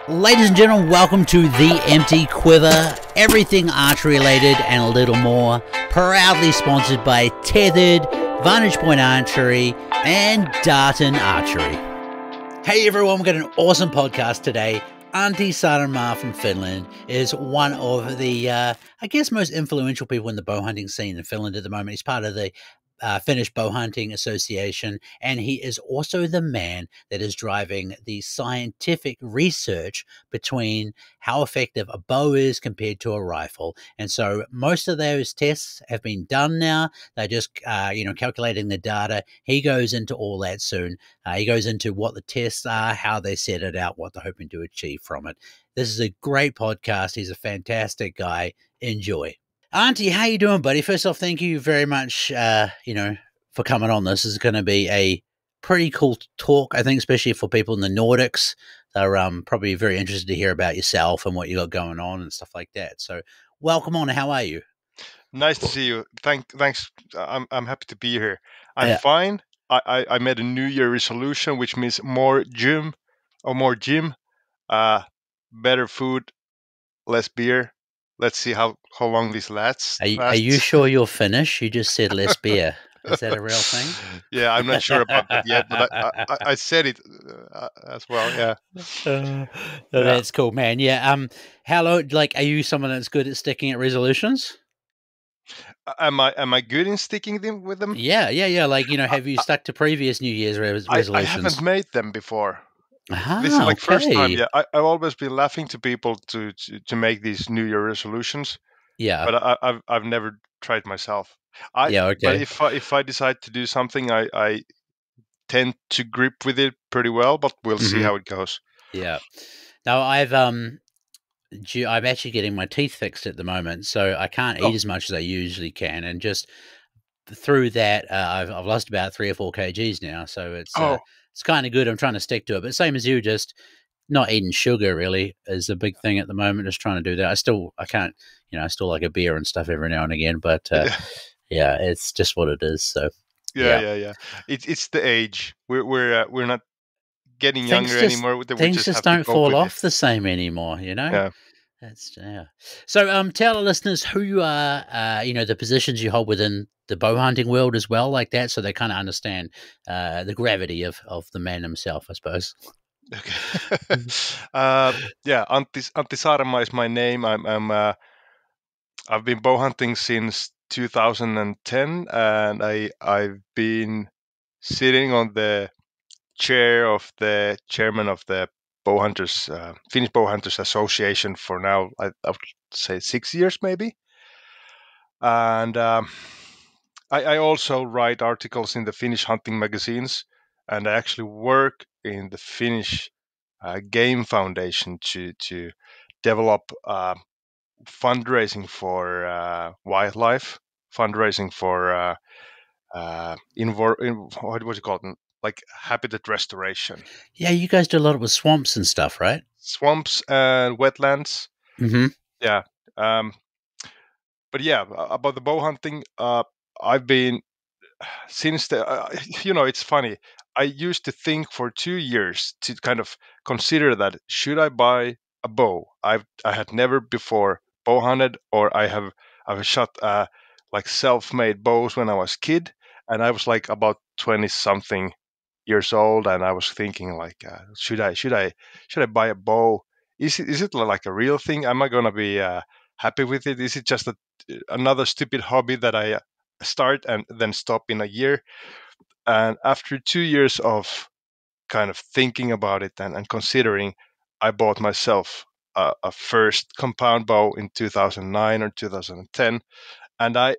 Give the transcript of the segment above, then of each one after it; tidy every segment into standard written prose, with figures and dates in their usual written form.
Ladies and gentlemen, welcome to the Empty Quiver, everything archery related and a little more, proudly sponsored by Tethered, Vantage Point Archery, and Darton Archery. Hey everyone, we've got an awesome podcast today. ANTTI SAARENMAA from Finland is one of the, most influential people in the bow hunting scene in Finland at the moment. He's part of the Finnish Bowhunting Association, and he is also the man that is driving the scientific research between how effective a bow is compared to a rifle. And so most of those tests have been done now. They're just, calculating the data. He goes into all that soon. He goes into what the tests are, how they set it out, what they're hoping to achieve from it. This is a great podcast. He's a fantastic guy. Enjoy. Auntie, how you doing, buddy? First off, thank you very much, for coming on. This is going to be a pretty cool talk, I think, especially for people in the Nordics. They're probably very interested to hear about yourself and what you got going on and stuff like that. So welcome on. How are you? Nice to see you. Thanks. I'm happy to be here. I'm fine. I made a New Year resolution, which means more gym, better food, less beer. Let's see how long this lasts. Are you sure you're Finnish? You just said less beer. Is that a real thing? Yeah, I'm not sure about that yet, but I said it as well. Yeah. That's cool, man. Yeah. How long? Like, are you someone that's good at sticking at resolutions? Am I good in sticking with them? Yeah. Like, have you stuck to previous New Year's resolutions? I haven't made them before. Ah, this is like okay. first time. Yeah, I've always been laughing to people to make these New Year resolutions. Yeah, but I've never tried myself. Okay. But if I decide to do something, I tend to grip with it pretty well. But we'll see how it goes. Yeah. Now I'm actually getting my teeth fixed at the moment, so I can't eat as much as I usually can, and just through that, I've lost about 3 or 4 kgs now. So it's kind of good. I'm trying to stick to it, but same as you, just not eating sugar really is a big thing at the moment. Just trying to do that. I can't, I still like a beer and stuff every now and again, but yeah, it's just what it is. So yeah. It's the age. We're not getting younger anymore. Things just don't fall off the same anymore. Yeah. So tell the listeners who you are, the positions you hold within the bow hunting world as well, like that, so they kind of understand the gravity of the man himself, I suppose. Okay. ANTTI SAARENMAA is my name. I've been bow hunting since 2010, and I've been sitting on the chair of the chairman of the Finnish Bow Hunters Association for now, I would say 6 years maybe. And I also write articles in the Finnish hunting magazines, and I actually work in the Finnish Game Foundation to develop fundraising for wildlife, fundraising for what was it called? Like habitat restoration. Yeah, you guys do a lot with swamps and stuff, right? Swamps and wetlands. Mm-hmm. Yeah. But yeah, about the bow hunting, I've been since it's funny. I used to think for 2 years to kind of consider that should I buy a bow? I had never before bow hunted, or I've shot like self-made bows when I was a kid, and I was like about 20 something years old, and I was thinking like, should I buy a bow? Is it like a real thing? Am I gonna be happy with it? Is it just another stupid hobby that I start and then stop in a year? And after 2 years of kind of thinking about it and considering, I bought myself a first compound bow in 2009 or 2010, and I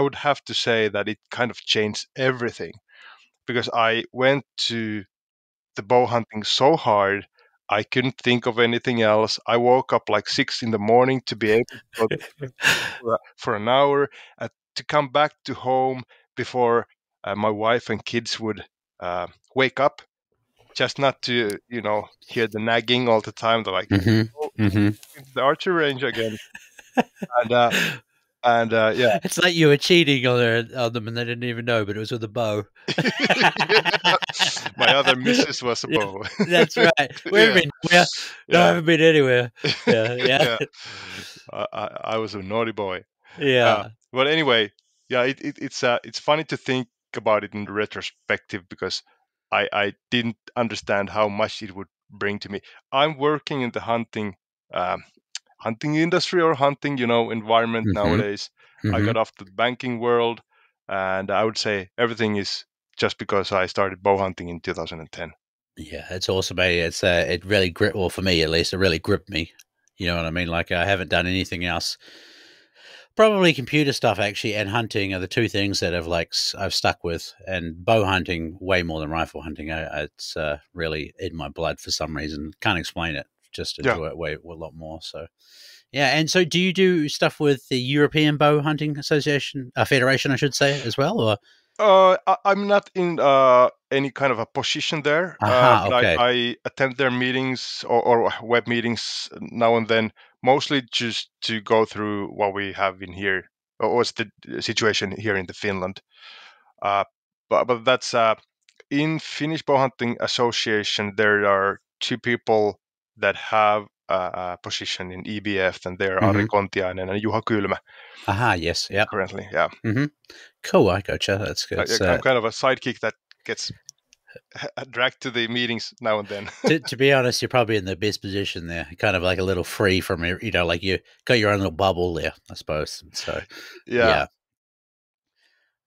would have to say that it kind of changed everything, because I went to the bow hunting so hard I couldn't think of anything else. I woke up like 6 in the morning to be able to go for an hour, to come back to home before my wife and kids would wake up, just not to hear the nagging all the time. They're like, Mm-hmm. "Oh, Mm-hmm. into the archery range again." And And yeah. It's like you were cheating on them and they didn't even know, but it was with a bow. Yeah. My other missus was a Yeah, bow. that's right. Where have Yeah, you been? Where? No, I yeah, haven't been anywhere. Yeah, yeah, yeah. I was a naughty boy. Uh, yeah. but anyway, yeah, it's funny to think about it in retrospective because I didn't understand how much it would bring to me. I'm working in the um, hunting industry or hunting, environment Mm-hmm. nowadays. I Mm-hmm. got off the banking world, and I would say everything is just because I started bow hunting in 2010. Yeah, it's awesome, mate. It really gripped, well, for me at least, it really gripped me. You know what I mean? Like I haven't done anything else. Probably computer stuff actually, and hunting are the two things that I've stuck with. And bow hunting way more than rifle hunting. It's really in my blood for some reason. Can't explain it. Just Yeah. enjoy it way a lot more. So yeah. And so, do you do stuff with the European Bow Hunting Association, Federation, I should say, as well? Or I'm not in any kind of a position there, aha, but okay. I attend their meetings or web meetings now and then, mostly just to go through what we have in here, or what's the situation here in the Finland. Uh, but that's in Finnish Bow Hunting Association. There are two people that have a position in EBF, and they're Ari Mm-hmm. Kontiainen and Juha Kylmä Aha, yes, yep. currently. Yeah, Mm-hmm. Cool, I gotcha. That's good. I'm kind of a sidekick that gets dragged to the meetings now and then. To be honest, you're probably in the best position there, kind of like a little free from like you got your own little bubble there, I suppose. So Yeah, yeah,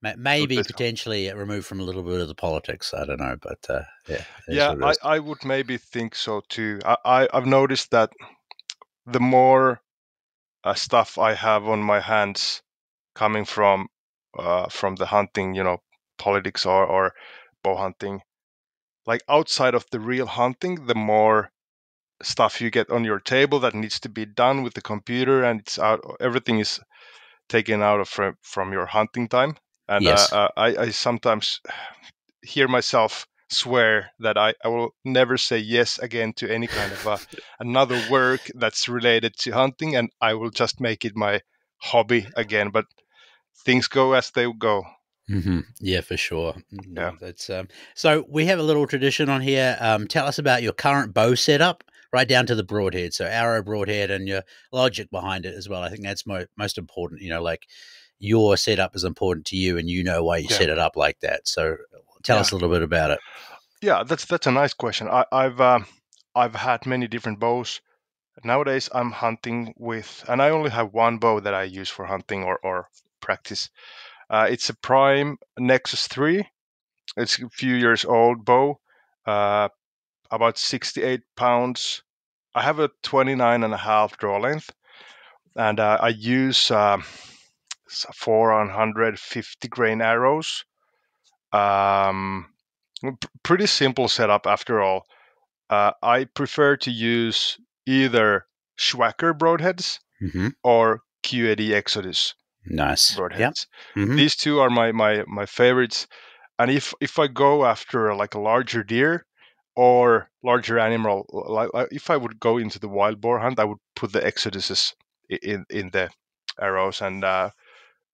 I would maybe say so. potentially removed from a little bit of the politics. I don't know, but yeah, it is Yeah, what it is. I would maybe think so too. I've noticed that the more stuff I have on my hands coming from the hunting, politics or bow hunting, like outside of the real hunting, the more stuff you get on your table that needs to be done with the computer, and it's out. Everything is taken out of from your hunting time, and Yes. I sometimes hear myself swear that I will never say yes again to any kind of another work that's related to hunting, and I will just make it my hobby again. But things go as they go. Mm-hmm. Yeah, for sure. Yeah, No, that's so we have a little tradition on here. Tell us about your current bow setup, right down to the broadhead. So arrow broadhead and your logic behind it as well. I think that's most important. Like your setup is important to you, and you know why you yeah, set it up like that. So tell yeah, us a little bit about it. yeah. That's a nice question. I've had many different bows. Nowadays, I'm hunting with, and I only have one bow that I use for hunting or practice. It's a Prime Nexus 3. It's a few years old bow, uh, about 68 pounds. I have a 29 and a half draw length, and I use 450 grain arrows. Um, Pretty simple setup after all. I prefer to use either Schwacker broadheads Mm-hmm. or QAD Exodus Nice. Yep. broadheads. Mm-hmm. These two are my favorites. And if I go after like a larger deer or larger animal, like if I would go into the wild boar hunt, I would put the Exoduses in the arrows. And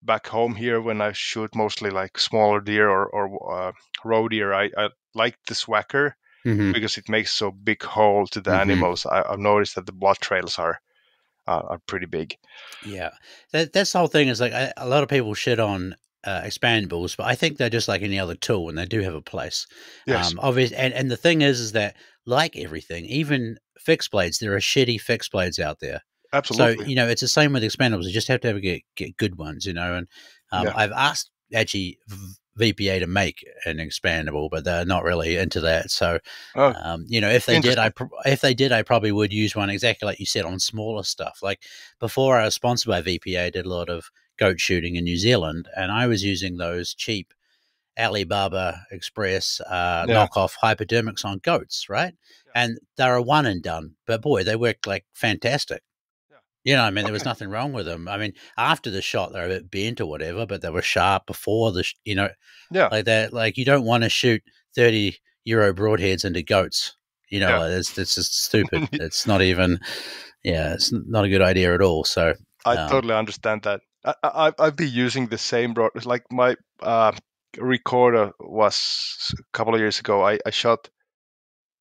back home here, when I shoot mostly like smaller deer or roe deer, I like the Swacker Mm-hmm. because it makes so big hole to the Mm-hmm. animals. I've noticed that the blood trails are pretty big. Yeah, that's the whole thing. Is like a lot of people shit on expandables, but I think they're just like any other tool, and they do have a place. Yes, Obviously, and the thing is that like everything, even fixed blades, there are shitty fixed blades out there. So absolutely. it's the same with expandables. You just have to get good ones, and Yeah. I've asked actually VPA to make an expandable, but they're not really into that. So Oh, if they did, interesting. I probably would use one exactly like you said on smaller stuff. Like before I was sponsored by VPA, I did a lot of goat shooting in New Zealand, and I was using those cheap Alibaba Express Yeah. knockoff hypodermics on goats, right? Yeah. And they're a one and done, but boy, they work like fantastic. Yeah. I mean, there was Okay. nothing wrong with them. I mean, after the shot, they're a bit bent or whatever, but they were sharp before Yeah. like that. Like you don't want to shoot 30 euro broadheads into goats. Yeah. Like it's just stupid. It's not even, yeah, it's not a good idea at all. So, I um, totally understand that. I've been using the same broad. Like my recorder was a couple of years ago. I shot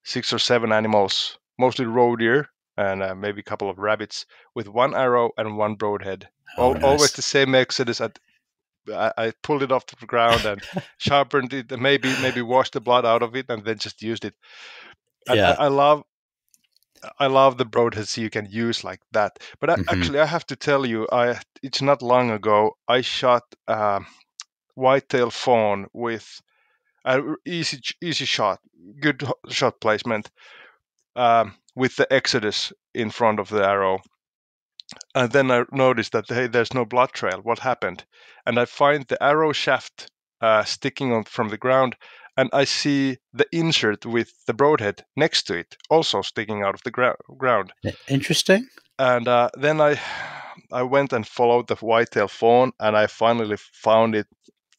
6 or 7 animals, mostly roe deer and maybe a couple of rabbits with one arrow and one broadhead. Oh, Always nice. the same exodus. I pulled it off the ground and sharpened it, and maybe washed the blood out of it, and then just used it. And Yeah. I love the broadheads you can use like that. But Hmm. actually, I have to tell you, it's not long ago I shot whitetail fawn with easy shot, good shot placement, with the exodus in front of the arrow. And then I noticed that, hey, there's no blood trail. What happened? And I find the arrow shaft sticking on from the ground, and I see the insert with the broadhead next to it, also sticking out of the ground. Interesting. And then I went and followed the whitetail fawn, and I finally found it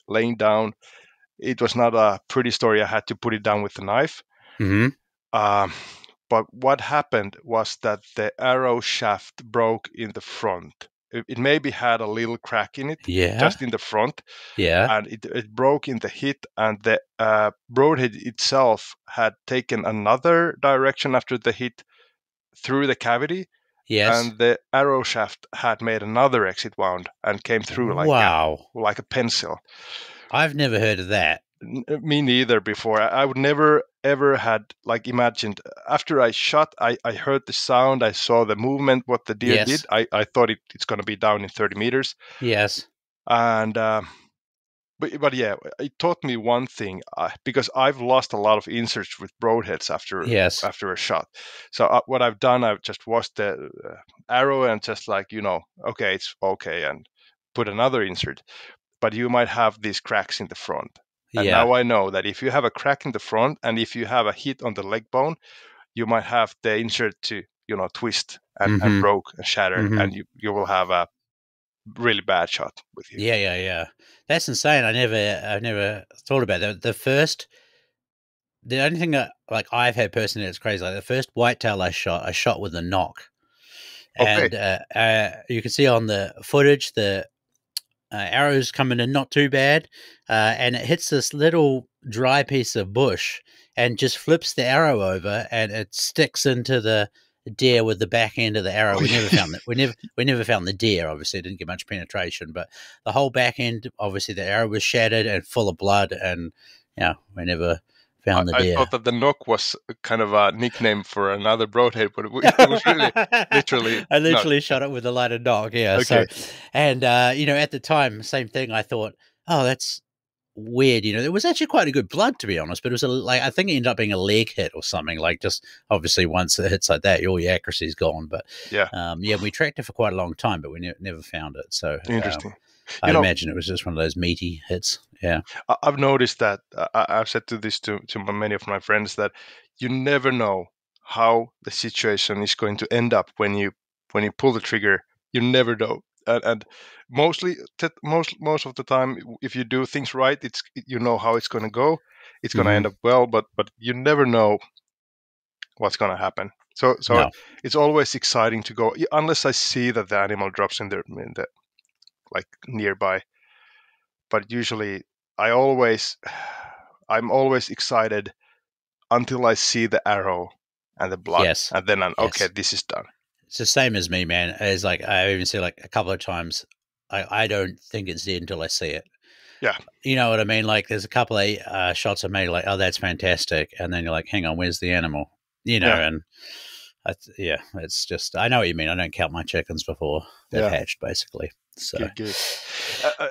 laying down. It was not a pretty story. I had to put it down with a knife. Hmm. Um, but what happened was that the arrow shaft broke in the front. It maybe had a little crack in it, Yeah. just in the front, Yeah. and it broke in the hit. And the broadhead itself had taken another direction after the hit through the cavity, Yes. and the arrow shaft had made another exit wound and came through Wow. like a pencil. I've never heard of that. Me neither before. I would never ever had like imagined. After I shot, I heard the sound, I saw the movement, what the deer did. Yes. I thought it's going to be down in 30 meters. Yes. And but yeah, it taught me one thing, because I've lost a lot of inserts with broadheads Yes. after a shot. So what I've done, I've just washed the arrow and just like, okay, it's okay, and put another insert. But you might have these cracks in the front. And Yeah. now I know that if you have a crack in the front and if you have a hit on the leg bone, you might have the insert to, twist and Hmm. broke and shatter, Hmm. and you will have a really bad shot with you. Yeah. Yeah. Yeah. That's insane. I've never thought about that. The only thing that like I've had personally that's crazy, like the first whitetail I shot with a knock, Okay. and you can see on the footage the arrows coming in not too bad, and it hits this little dry piece of bush and just flips the arrow over, and it sticks into the deer with the back end of the arrow. Oh, We never yeah. found that. We never found the deer. Obviously, it didn't get much penetration, but the whole back end, obviously, the arrow was shattered and full of blood, and yeah, we never found the I deer. thought that the knock was kind of a nickname for another broadhead, but it was really literally I knock. literally shot it with a lighted dog. Yeah. So, Okay. and at the time, same thing. I thought, oh, that's weird. It was actually quite a good blood, to be honest. But it was like I think it ended up being a leg hit or something. Like just obviously once it hits like that, all your accuracy is gone. But Yeah. yeah, we tracked it for quite a long time, but we never found it. So Interesting. You I'd know, imagine it was just one of those meaty hits. Yeah. I've noticed that I've said to this to many of my friends that you never know how the situation is going to end up when you pull the trigger. You never know, and mostly most of the time, if you do things right, you know how it's going to go. It's going to Hmm. end up well, but you never know what's going to happen. So No. it's always exciting to go, unless I see that the animal drops in the like nearby. But usually I always I'm always excited until I see the arrow and the blood, Yes. and then I'm okay, Yes. this is done. It's the same as me, man. It's like I even said like a couple of times. I don't think it's dead until I see it. Yeah. You know what I mean? Like there's a couple of shots I made, like, oh, that's fantastic, and then you're like, hang on, where's the animal? Yeah. And yeah, it's just I know what you mean. I don't count my chickens before they've Yeah. hatched, basically. So Good.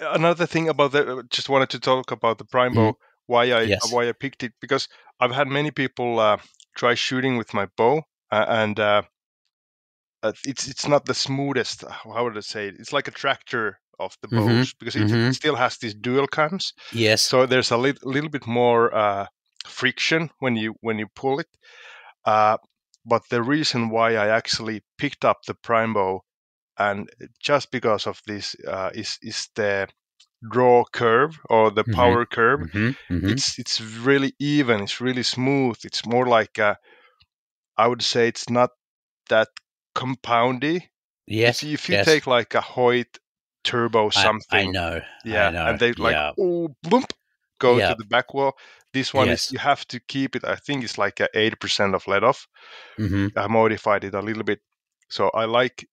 Another thing about just wanted to talk about the prime mm, bow. Why I yes, why I picked it, because I've had many people try shooting with my bow, and it's not the smoothest. How would I say it? It's like a tractor of the mm-hmm, bows, because it mm-hmm, still has these dual cams. yes, So there's a little bit more friction when you pull it. Uh, but the reason why I actually picked up the prime bow, and just because of this, is the draw curve or the mm-hmm, power curve. mm-hmm, mm-hmm, It's really even. It's really smooth. It's more like I would say it's not that compoundy. If yes, you yes, take like a Hoyt turbo I something. know. I Yeah, know. and they like, Yeah. oh, bloomp, go to Yeah. the back wall. This one is Yes. you have to keep it. I think it's like a 80% of let off. Hmm. I modified it a little bit, so I like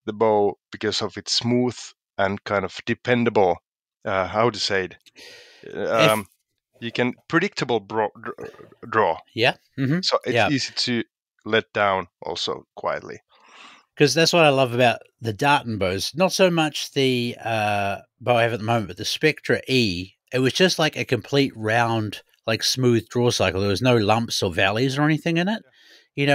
the bow because of its smooth and kind of dependable. How to say it? If Um, you can predictable draw, yeah. Hmm. so it's Yeah. easy to let down also quietly. Because that's what I love about the Darton bows. Not so much the bow I have at the moment, but the Spectra E. It was just like a complete round, like smooth draw cycle. There was no lumps or valleys or anything in it,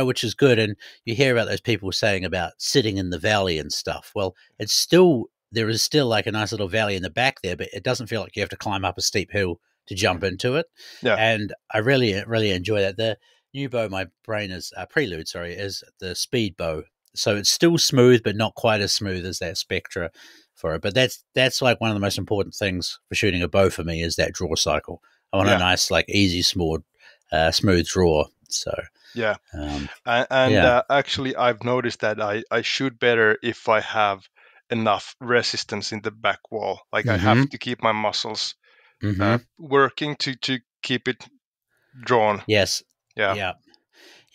which is good. And you hear about those people saying about sitting in the valley and stuff. Well, there is still like a nice little valley in the back there, but it doesn't feel like you have to climb up a steep hill to jump into it. Yeah, And I really, really enjoy that. The new bow my brain is prelude, sorry, is the speed bow, so it's still smooth, but not quite as smooth as that Spectra for it. But that's like one of the most important things for shooting a bow for me is that draw cycle. I want a yeah, nice, like easy, smooth draw. So yeah. um, And yeah, actually, I've noticed that I shoot better if I have enough resistance in the back wall. Like I have mm-hmm, to keep my muscles mm-hmm, working to keep it drawn. yes, Yeah, yeah,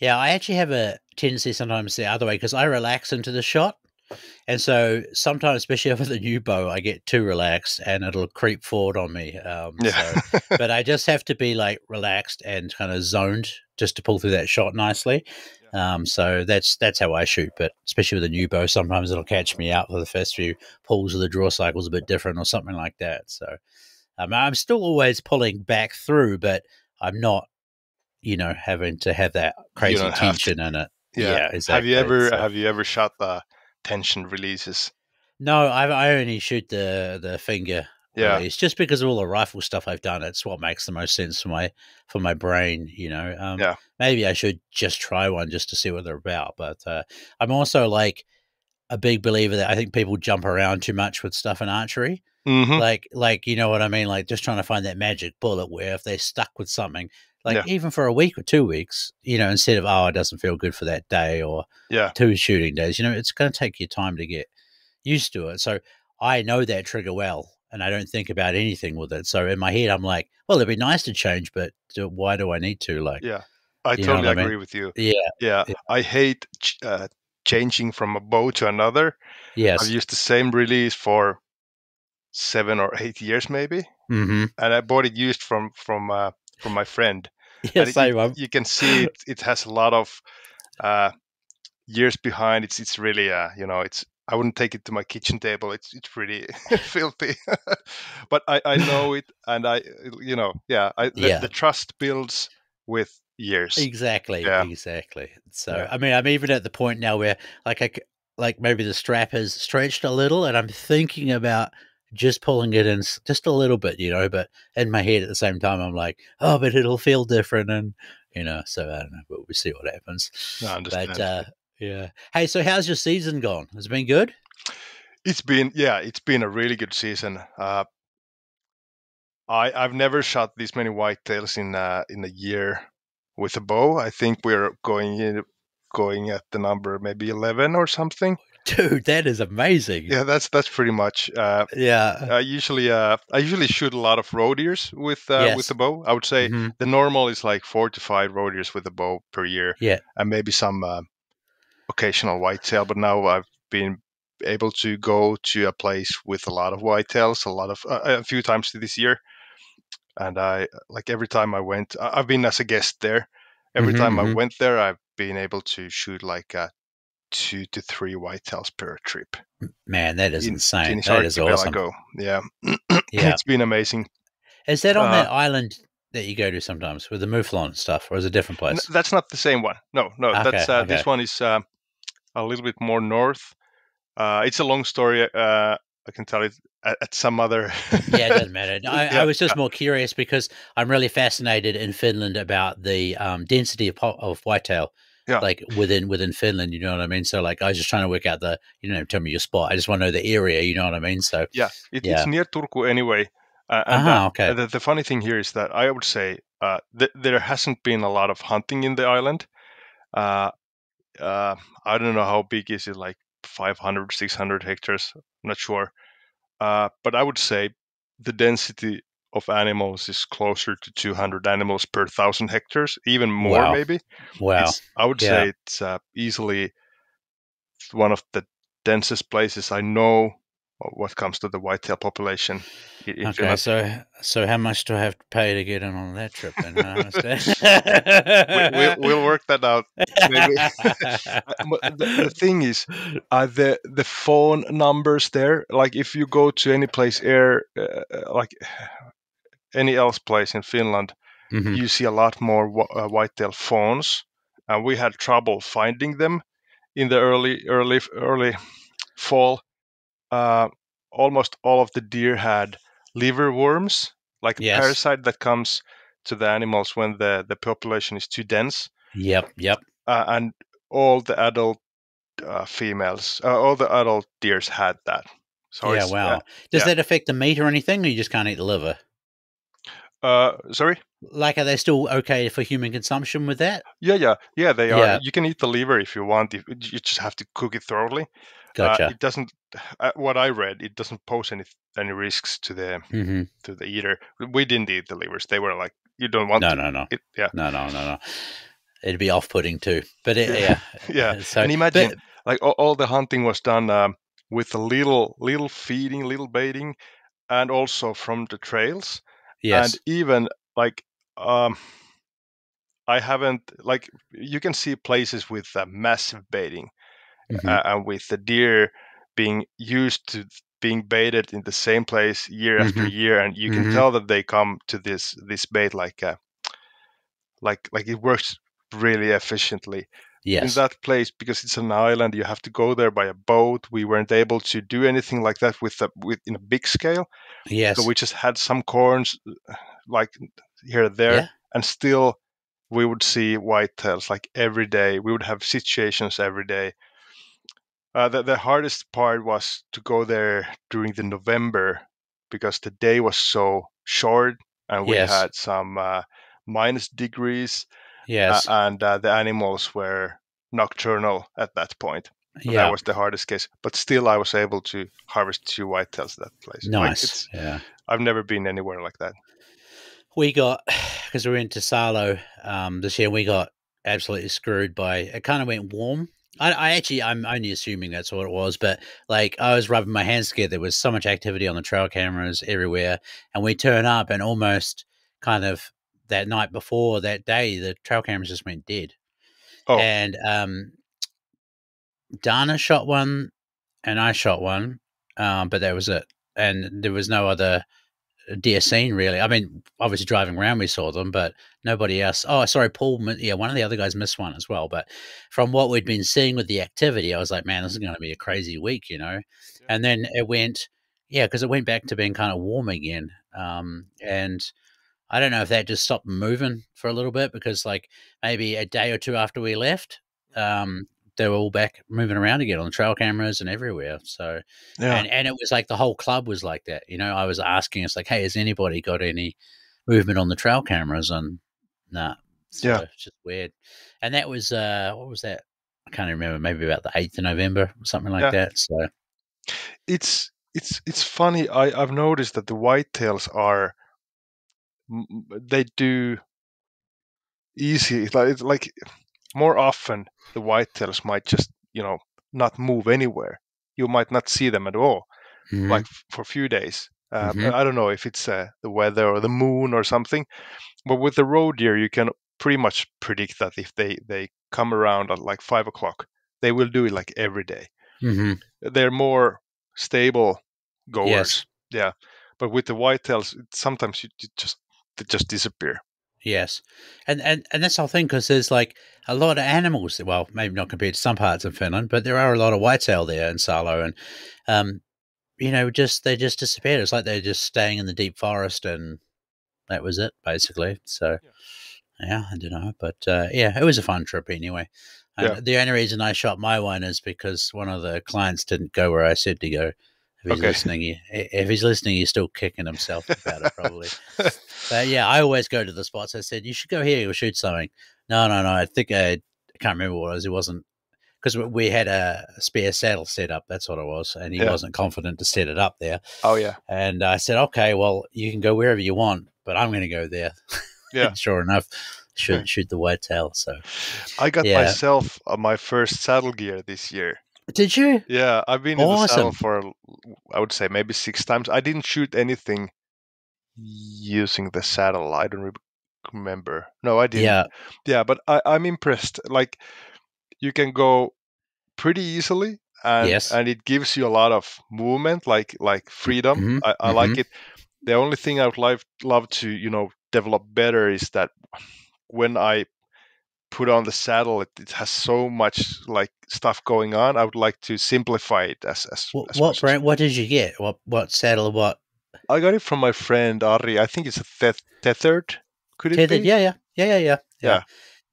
yeah. I actually have a tendency sometimes the other way because I relax into the shot. And so sometimes, especially with a new bow, I get too relaxed and it'll creep forward on me. yeah, But I just have to be like relaxed and kind of zoned just to pull through that shot nicely. yeah, So that's how I shoot. But especially with a new bow, sometimes it'll catch me out for the first few pulls of the draw cycle's a bit different or something like that. So I'm still always pulling back through, but I'm not, having to have that you crazy don't have to. tension in it. Yeah. Yeah, Have you exactly. ever So. have you ever shot the tension releases? No, I only shoot the finger Yeah, release just because of all the rifle stuff I've done. It's what makes the most sense for my brain. yeah. Maybe I should just try one just to see what they're about. But I'm also like a big believer that I think people jump around too much with stuff in archery. Mm-hmm. Like you know what I mean? Like just trying to find that magic bullet where if they're stuck with something, like Yeah, even for a week or 2 weeks, instead of it doesn't feel good for that day or yeah, two shooting days, it's going to take you time to get used to it. So I know that trigger well, and I don't think about anything with it. So in my head, I'm like, well, it'd be nice to change, but why do I need to? Like, yeah. I you know what totally I mean? agree with you. Yeah. Yeah, Yeah. I hate changing from a bow to another. I've Yes. used the same release for 7 or 8 years maybe, Mm-hmm. and I bought it used from my friend, Yeah. and Same one. you can see it has a lot of uh, years behind. It's really it's I wouldn't take it to my kitchen table. It's pretty filthy, but I know it, and yeah, Yeah. the trust builds with years. Exactly. Yeah, Exactly. So yeah, I mean, I'm even at the point now where like like maybe the strap has stretched a little, and I'm thinking about just pulling it in just a little bit, but in my head at the same time, I'm like, oh, but it'll feel different. And, so I don't know, but we'll see what happens. I But, understand. yeah. Hey, so how's your season gone? Has it been good? It's been a really good season. I've never shot this many whitetails in a year with a bow. I think we're going at the number maybe 11 or something. Dude, that is amazing. Yeah, that's pretty much. Yeah. I usually shoot a lot of roe deers with the Yes. bow. I would say Hmm. the normal is like 4 to 5 roe deers with a bow per year, Yeah. and maybe some occasional whitetail. But now I've been able to go to a place with a lot of whitetails, a few times this year, and I like every time I went, I've been as a guest there. Every Hmm. time I Hmm. went there, I've been able to shoot like 2 to 3 whitetails per trip Man, that is in insane. Finnish That is awesome. archipelago. Yeah, Yeah. it's been amazing. Is that on Uh, that island that you go to sometimes with the mouflon stuff, or is it a different place? that's not the same one. No, no, Okay, that's okay. this one is a little bit more north. It's a long story. I can tell it at some other. Yeah, it doesn't matter. I Yeah, was just more curious because I'm really fascinated in Finland about the density of whitetail, yeah, like within Finland. You know what I mean? So, like, I was just trying to work out tell me your spot. I just want to know the area. You know what I mean? So, yeah. It's yeah. near Turku anyway. And Okay. the funny thing here is that I would say there hasn't been a lot of hunting in the island. Uh, uh, I don't know how big is it, like 500, 600 hectares. I'm not sure. But I would say the density of animals is closer to 200 animals per 1,000 hectares, even more Wow. maybe. Wow. I would Yeah. say it's easily one of the densest places I know what comes to the whitetail population in Okay. Finland. So how much do I have to pay to get in on that trip then? I understand. We'll work that out maybe. But the thing is, the phone numbers there, like if you go to any place like any else place in Finland, Hmm. you see a lot more whitetail fawns, and we had trouble finding them in the early fall. uh, Almost all of the deer had liver worms, like a Yes. parasite that comes to the animals when the population is too dense. Yep. Yep. And all the adult all the adult deers had that. So Yeah. it's Wow. Does yeah. that affect the meat or anything, or you just can't eat the liver? Sorry. Like, are they still okay for human consumption with that? Yeah. They are. Yeah. You can eat the liver if you want. You just have to cook it thoroughly. Gotcha. It doesn't. What I read, it doesn't pose any risks Hmm. to the eater. We didn't eat the livers. They were like, you don't want No. to. No. No. It, yeah, No. It'd be off-putting too. But yeah, yeah. yeah. So, And imagine, but like all the hunting was done with a little feeding, little baiting, and also from the trails. And yes. even like um, I haven't like you can see places with massive baiting, Hmm. and with the deer being used to being baited in the same place year after Hmm. year, and you can Hmm. tell that they come to this bait like it works really efficiently in Yes. that place. Because it's an island, you have to go there by a boat. We weren't able to do anything like that with in a big scale, so Yes. we just had some corns like here and there, Yeah. and still we would see whitetails like every day. We would have situations every day. The hardest part was to go there during the November, because the day was so short, and we Yes. had some minus degrees, Yes. and the animals were nocturnal at that point. That Yeah. was the hardest case, but still I was able to harvest 2 whitetails that place. Like Nice. it's, Yeah. I've never been anywhere like that. We got, because we went to Salo this year, we got absolutely screwed by, it kind of went warm. I actually, I'm only assuming that's what it was, but like I was rubbing my hands together. There was so much activity on the trail cameras everywhere. And we turn up and almost kind of that night before that day, the trail cameras just went dead. Oh, And Dana shot one and I shot one, but that was it. And there was no other deer seen really. I mean, obviously driving around we saw them, but nobody else. Oh, sorry, Paul. Yeah, one of the other guys missed one as well. But from what we'd been seeing with the activity, I was like, man, this is going to be a crazy week, you know. yeah, And then it went, yeah, because it went back to being kind of warm again. And I don't know if that just stopped moving for a little bit because, like, maybe a day or two after we left, um, they were all back moving around again on the trail cameras and everywhere. So, yeah, and it was like the whole club was like that. You know, I was asking, it's like, hey, has anybody got any movement on the trail cameras? And nah, so yeah, it's just weird. And that was what was that? I can't remember. Maybe about the 8th of November, something like yeah. that. So, It's funny. I've noticed that the whitetails are they do easy. It's like more often the whitetails might just not move anywhere. You might not see them at all, like hmm. for a few days. Hmm. I don't know if it's the weather or the moon or something, but with the roe deer, you can pretty much predict that if they come around at like 5 o'clock, they will do it like every day. Hmm. They're more stable Yes. goers, yeah. But with the whitetails, sometimes you just they just disappear. Yes, and that's the whole thing because there's like a lot of animals. Well, maybe not compared to some parts of Finland, but there are a lot of whitetail there in Salo, and um, just they just disappeared. It's like they're just staying in the deep forest, and that was it basically. So Yeah. yeah, I don't know, but yeah, it was a fun trip anyway. And Yeah. the only reason I shot my one is because one of the clients didn't go where I said to go. If he's Okay. listening, if he's listening, he's still kicking himself about it probably. But yeah, I always go to the spots. I said, you should go here, you'll shoot something. No. I think I can't remember what it was. It wasn't. because we had a spare saddle set up. That's what it was, and he Yeah. wasn't confident to set it up there. Oh yeah. And I said, okay, well, you can go wherever you want, but I'm going to go there. Yeah. And sure enough, shoot the whitetail. So I got yeah, myself my first saddle gear this year. did you? Yeah, I've been in the saddle Awesome. for, I would say, maybe 6 times. I didn't shoot anything using the saddle. I don't remember. No, I didn't. Yeah. Yeah, but I'm impressed. Like, you can go pretty easily, and Yes. it gives you a lot of movement, like freedom. Mm-hmm. I Mm-hmm. like it. The only thing I would love to develop better is that when I put on the saddle, it has so much like stuff going on. I would like to simplify it as What much as. brand? What did you get? What saddle? What I got it from my friend Ari. I think it's a tethered. Could it tethered? be? Yeah, yeah, yeah, yeah, yeah, yeah, Yeah,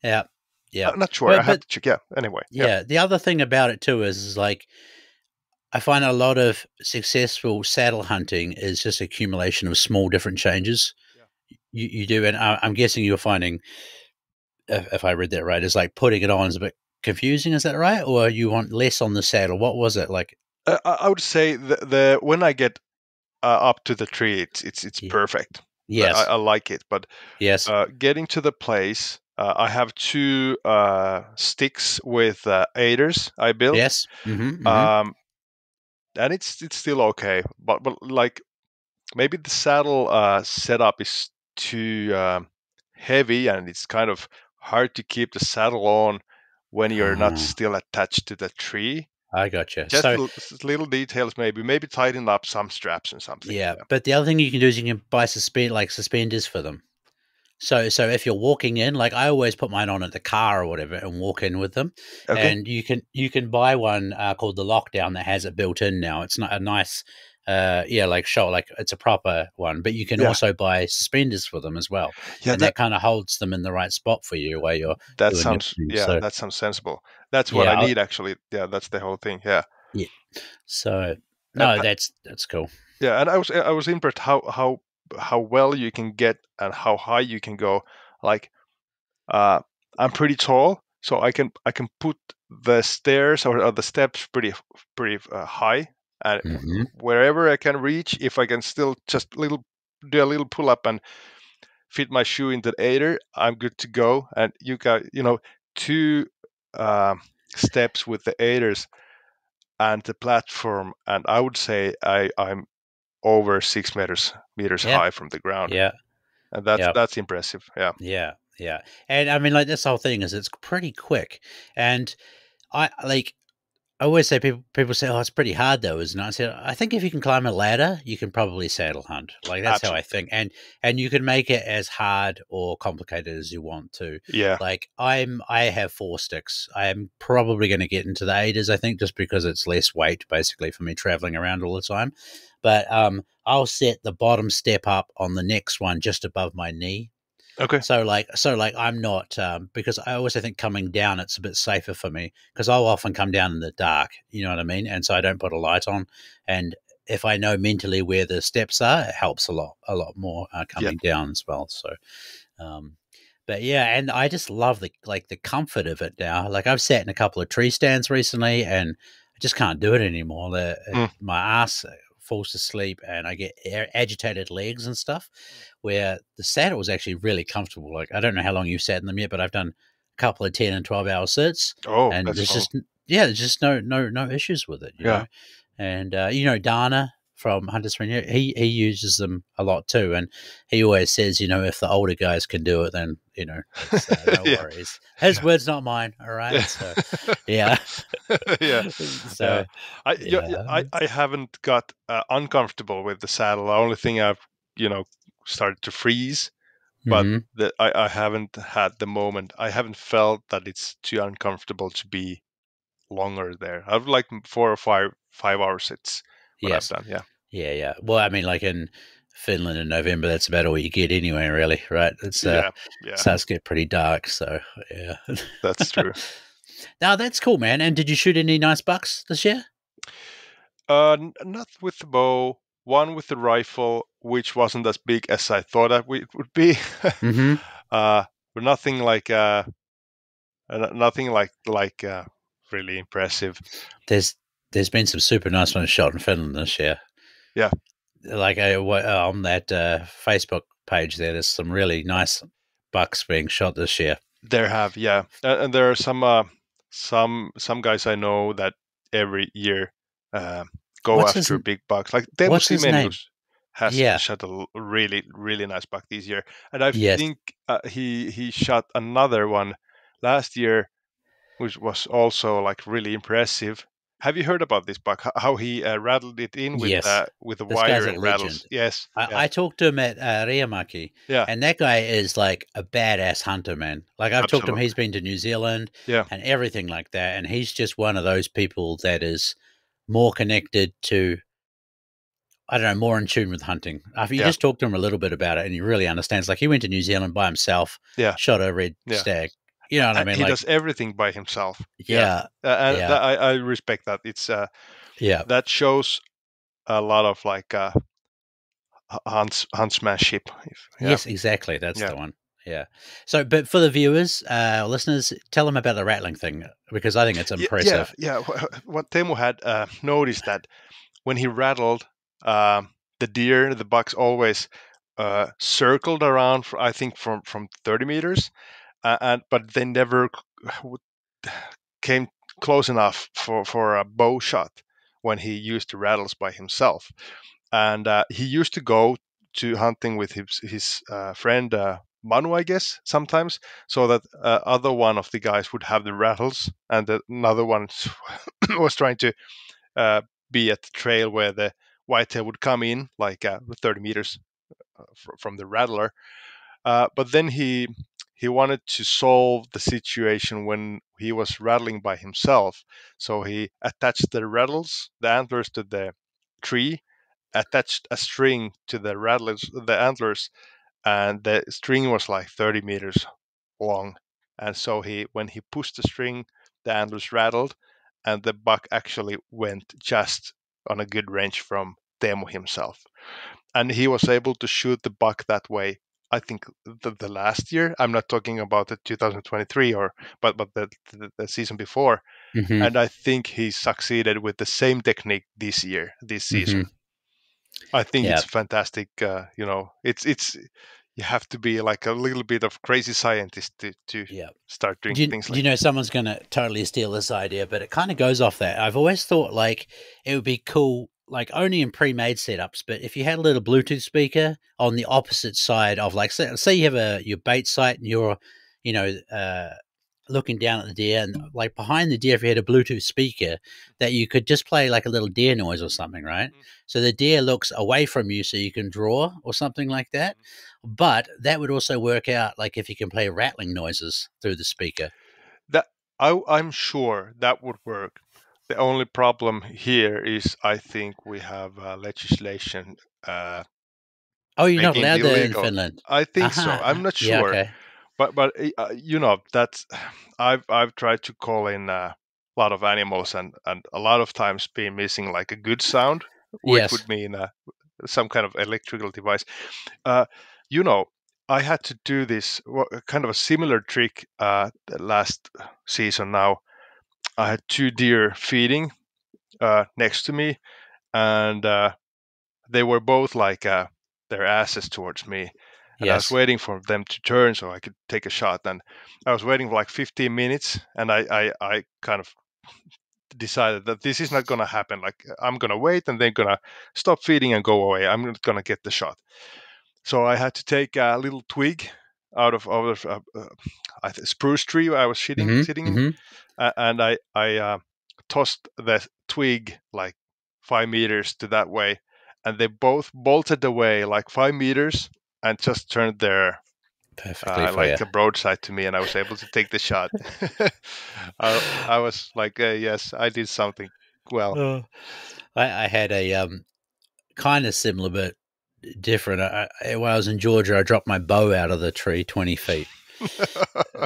yeah, yeah. I'm not sure. I But have but to check. Yeah. Anyway. Yeah. yeah, the other thing about it too is like I find a lot of successful saddle hunting is just accumulation of small different changes. Yeah. You do, and I'm guessing you're finding, if I read that right, is like putting it on is a bit confusing. Is that right, or you want less on the saddle? What was it like? I would say the when I get up to the tree, it's Yeah. perfect. Yes, I like it, but yes, getting to the place, I have two sticks with aiders I built, yes. Mm-hmm, mm-hmm. um, and it's still okay. But like maybe the saddle setup is too heavy, and it's kind of hard to keep the saddle on when you're not Ah, still attached to the tree. I gotcha. Just So little details, maybe tighten up some straps and something. yeah, Yeah. but the other thing you can do is you can buy suspenders for them. So if you're walking in, like I always put mine on at the car or whatever and walk in with them, Okay. and you can buy one called the Lockdown that has it built in now. It's not a nice, yeah, like show like it's a proper one, but you can Yeah. also buy suspenders for them as well, Yeah. and that kind of holds them in the right spot for you while you're That doing your sounds thing. yeah, So that sounds sensible. That's what yeah, I need actually. Yeah, that's the whole thing. Yeah. yeah. So And no, that's cool. yeah, and I was impressed how well you can get and how high you can go. Like uh I'm pretty tall, so I can put the stairs or the steps pretty high, and Hmm. wherever I can reach, if I can still just do a little pull up and fit my shoe into the aider, I'm good to go. And you got two um steps with the aiders and the platform, and I would say I'm over 6 meters Yeah, high from the ground, yeah, and that's yeah. that's impressive. Yeah. Yeah, yeah. And I mean, like this whole thing is it's pretty quick. And I always say people say, "Oh, it's pretty hard though, isn't it?" I said, "I think if you can climb a ladder, you can probably saddle hunt." Like that's how I Absolutely. think. And you can make it as hard or complicated as you want to. Yeah. Like I have 4 sticks. I am probably going to get into the eighters, I think, just because it's less weight basically for me traveling around all the time. But I'll set the bottom step up on the next one just above my knee, Okay. so like I'm not because I also think coming down it's a bit safer for me because I'll often come down in the dark, you know what I mean, and so I don't put a light on, and if I know mentally where the steps are, it helps a lot more Yeah. coming down as well. So, um, but yeah, and I just love the comfort of it now. Like I've sat in a couple of tree stands recently, and I just can't do it anymore. Mm. My ass falls to sleep, and I get agitated legs and stuff. Where the saddle was actually really comfortable. Like I don't know how long you've sat in them yet, but I've done a couple of 10 and 12 hour sits, Oh, and that's there's long. just yeah, there's just no issues with it, you Yeah. know. And Dana from Hunters for New, he uses them a lot too, and he always says, if the older guys can do it, then it's no Yeah. worries. His Yeah. words, not mine. All right, Yeah. so yeah, Yeah. Yeah. so yeah. I haven't got uncomfortable with the saddle. The only thing I've started to freeze, but Hmm. I haven't had the moment. I haven't felt that it's too uncomfortable to be longer there. I've like 4 or 5 hours. It's what I've Yes, done. Yeah. yeah, yeah. Well, I mean, like in Finland in November, that's about all you get anyway, really, right? It's Yeah. Yeah. starts to get pretty dark, so yeah. That's true. Now that's cool, man. And did you shoot any nice bucks this year? Not with the bow. One with the rifle, which wasn't as big as I thought it would be. Mm-hmm. uh, but nothing like really impressive. There's been some super nice ones shot in Finland this year. Yeah. Like on that Facebook page there's some really nice bucks being shot this year. There have, yeah, and there are some guys I know that every year go What's his after big bucks. Like Teemu What's his name? Simenius has Yeah. shot a really really nice buck this year, and I Yes. think he shot another one last year, which was also like really impressive. Have you heard about this buck? How he rattled it in Yes. with the This guy's wire a and rattles? legend. Yes, yeah, I talked to him at Riamaki, yeah, and that guy is like a badass hunter, man. Like I've talked to him, absolutely, he's been to New Zealand yeah, and everything like that, and he's just one of those people that is more connected to, I don't know, more in tune with hunting. After you yeah, just talk to him a little bit about it, and he really understands. Like he went to New Zealand by himself, yeah, shot a red yeah. stag. You know what I mean? He Like, does everything by himself. Yeah, yeah, and yeah, I respect that. It's yeah. that shows a lot of like huntsmanship. Yeah, Yes, exactly. That's yeah, the one. Yeah. So, but for the viewers, listeners, tell them about the rattling thing because I think it's yeah, yeah, impressive. yeah. What Teemu had noticed that when he rattled, the deer, the bucks always circled around. I think from 30 meters, and but they never came close enough for a bow shot when he used the rattles by himself. And he used to go to hunting with his friend Manu, I guess, sometimes, so that other one of the guys would have the rattles, and another one was trying to be at the trail where the whitetail would come in, like 30 meters from the rattler. But then he wanted to solve the situation when he was rattling by himself. So he attached the rattles, the antlers to the tree, attached a string to the antlers, and the string was like 30 meters long. And so when he pushed the string, the antlers rattled, and the buck actually went just on a good range from Teemu himself, and he was able to shoot the buck that way. I think the last year. I'm not talking about the 2023 but the season before. Hmm. And I think he succeeded with the same technique this season. Hmm. I think Yeah. it's fantastic. It's you have to be like a little bit of crazy scientist to Yeah. start doing things Do you like know this. someone's going to totally steal this idea, but it kind of goes off that. I've always thought like it would be cool, like only in pre-made setups, but if you had a little Bluetooth speaker on the opposite side of like, say you have your bait site and you're, you know, looking down at the deer and like behind the deer, if you had a Bluetooth speaker that you could just play like a little deer noise or something, right? So the deer looks away from you so you can draw or something like that. But that would also work out like if you can play rattling noises through the speaker. That I'm sure that would work. The only problem here is I think we have legislation Oh, you're not making it allowed that in illegal. Finland. I think so. I'm Aha. not Yeah, sure, okay. but that's I've tried to call in a lot of animals, and a lot of times been missing like a good sound, which Yes. would mean some kind of electrical device. Uh, you know, I had to do this kind of a similar trick the last season. Now I had two deer feeding next to me, and they were both like their asses towards me, and I was Yes. waiting for them to turn so I could take a shot. And I was waiting for like 15 minutes, and I kind of decided that this is not going to happen. Like I'm going to wait, and they're going to stop feeding and go away. I'm not going to get the shot. So I had to take a little twig out of a spruce tree I was Mm-hmm. sitting in, Mm-hmm. and I tossed the twig like 5 meters to that way, and they both bolted away like 5 meters and just turned their Perfectly for you. like a broadside to me, and I was able to take the shot. I was like, yes, I did something well. Uh, I had a kind of similar but different. When I was in Georgia, I dropped my bow out of the tree 20 feet,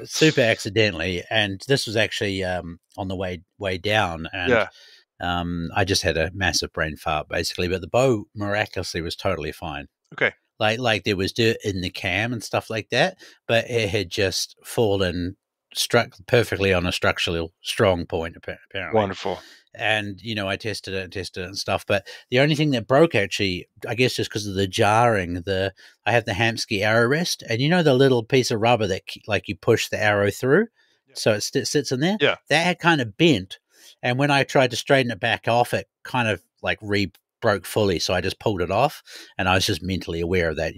super accidentally, and this was actually on the way down, and Yeah. I just had a massive brain fart basically. But the bow miraculously was totally fine. Okay. Like there was dirt in the cam and stuff like that, but it had just fallen struck perfectly on a structurally strong point, apparently. Wonderful. And I tested it and stuff. But the only thing that broke, actually, I guess, just because of the jarring, I have the Hamsky arrow rest, and the little piece of rubber that like you push the arrow through, so it sits in there. Yeah. That had kind of bent, and when I tried to straighten it back off, it kind of like broke fully. So I just pulled it off, and I was just mentally aware of that.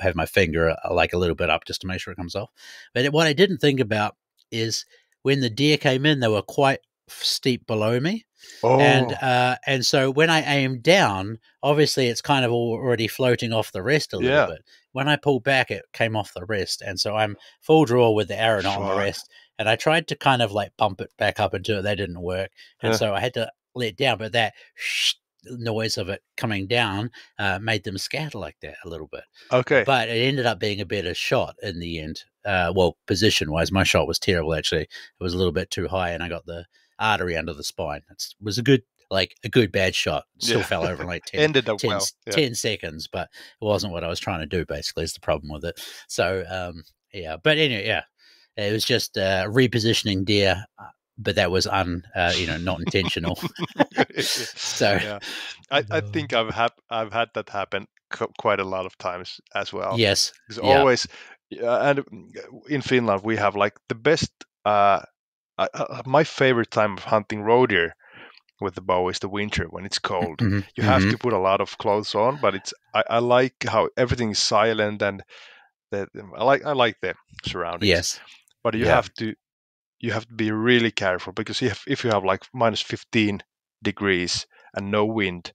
Have my finger like a little bit up just to make sure it comes off. But what I didn't think about is when the deer came in, they were quite steep below me. Oh, And so when I aim down, obviously it's kind of already floating off the rest a little yeah. bit. When I pulled back, it came off the rest, and so I'm full draw with the arrow not on the Fuck. rest. And I tried to kind of like bump it back up into it. That didn't work, and Yeah. so I had to let it down. But that noise of it coming down made them scatter like that a little bit. Okay. But it ended up being a better shot in the end. Well, position wise, my shot was terrible. Actually, it was a little bit too high, and I got the artery under the spine. It was a good bad shot. It still Yeah. fell over in like 10, Ended up well. Yeah. 10 seconds, but it wasn't what I was trying to do, basically, is the problem with it. So, yeah. But anyway, yeah. It was just repositioning deer, but that was not intentional. So, Yeah, I think I've had that happen quite a lot of times as well. yes. It's Yeah. always, and in Finland we have like the best. My favorite time of hunting roe deer with the bow is the winter when it's cold. Mhm, You have mhm. to put a lot of clothes on, but I like how everything is silent and that I like the surroundings. Yes. But Yeah. you have to be really careful because if you have like minus 15 degrees and no wind,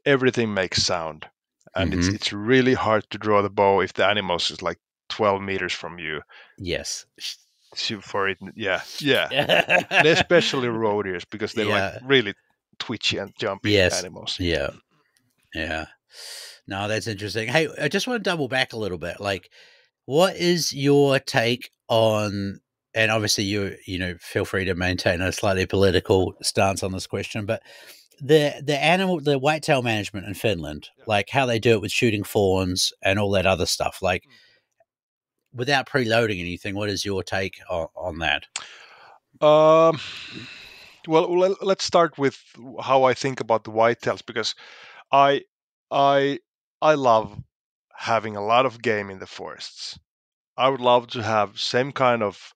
everything makes sound, and it's Mhm. it's really hard to draw the bow if the animal is like 12 meters from you. Yes. Shoot for it, yeah, and especially roe deers because they're like Yeah. really twitchy and jumpy Yes. animals. Yeah. Yeah. No, that's interesting. Hey, I just want to double back a little bit. Like, what is your take on? And obviously, feel free to maintain a slightly political stance on this question, but the whitetail management in Finland, Yeah. like how they do it with shooting fawns and all that other stuff, like without preloading anything. What is your take on that? Um, well, let's start with how I think about the whitetails because I I I love having a lot of game in the forests. I would love to have same kind of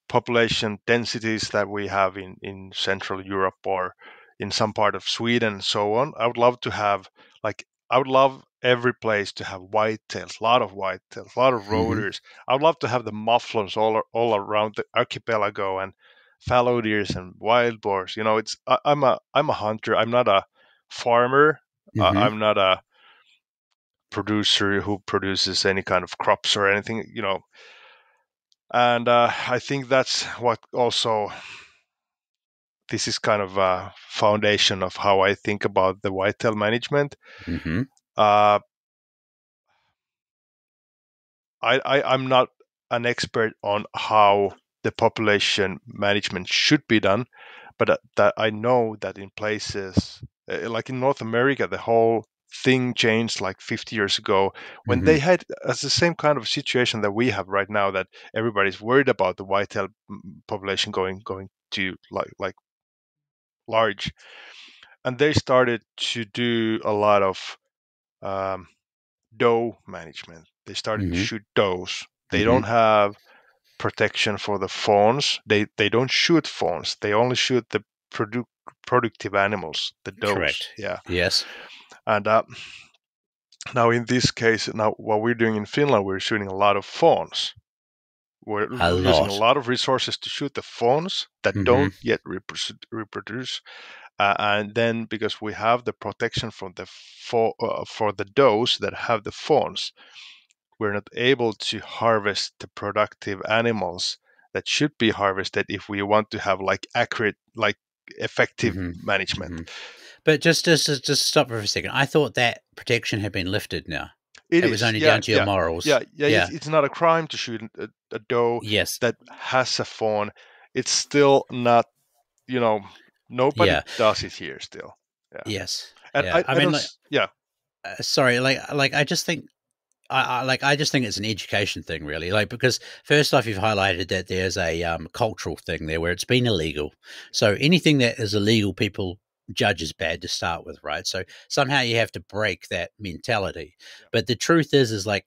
population densities that we have in Central Europe or in some part of Sweden and so on. I would love to have like I would love every place to have whitetails, a lot of whitetails, a lot of roe Hmm. deers. I would love to have the mufflons all around the archipelago and fallow deers and wild boars. I'm a hunter. I'm not a farmer. Hmm. I'm not a producer who produces any kind of crops or anything. And I think that's what also this is kind of a foundation of how I think about the whitetail management. Hmm. Uh, I'm not an expert on how the population management should be done, but that I know that in places like in North America, the whole thing changed like 50 years ago when Hmm. they had as the same kind of situation that we have right now, that everybody's worried about the whitetail population going to like large, and they started to do a lot of um, doe management. They started to Hmm. shoot does. They Hmm. don't have protection for the fawns. They don't shoot fawns. They only shoot the productive animals, the does. Correct. Yeah, Yes. and now in this case, now what we're doing in Finland, we're shooting a lot of fawns. We're A using a lot. lot of resources to shoot the fawns that Hmm. don't yet reproduce. And then because we have the protection from for the does that have the fawns, we're not able to harvest the productive animals that should be harvested if we want to have like accurate, like effective Hmm. management. Hmm. But just stop for a second. I thought that protection had been lifted now. It It was is, only yeah, down to your yeah, morals. yeah. Yeah. It's not a crime to shoot a doe Yes. that has a fawn. It's still not, you know, nobody Yeah. does it here still. Yeah, Yes. and Yeah. I, I I mean, don't, like, yeah, sorry, like I just think I just think it's an education thing, really. Like, because first off, you've highlighted that there's a cultural thing there where it's been illegal. So anything that is illegal, people judge as bad to start with, right? So somehow you have to break that mentality. Yeah. But the truth is like,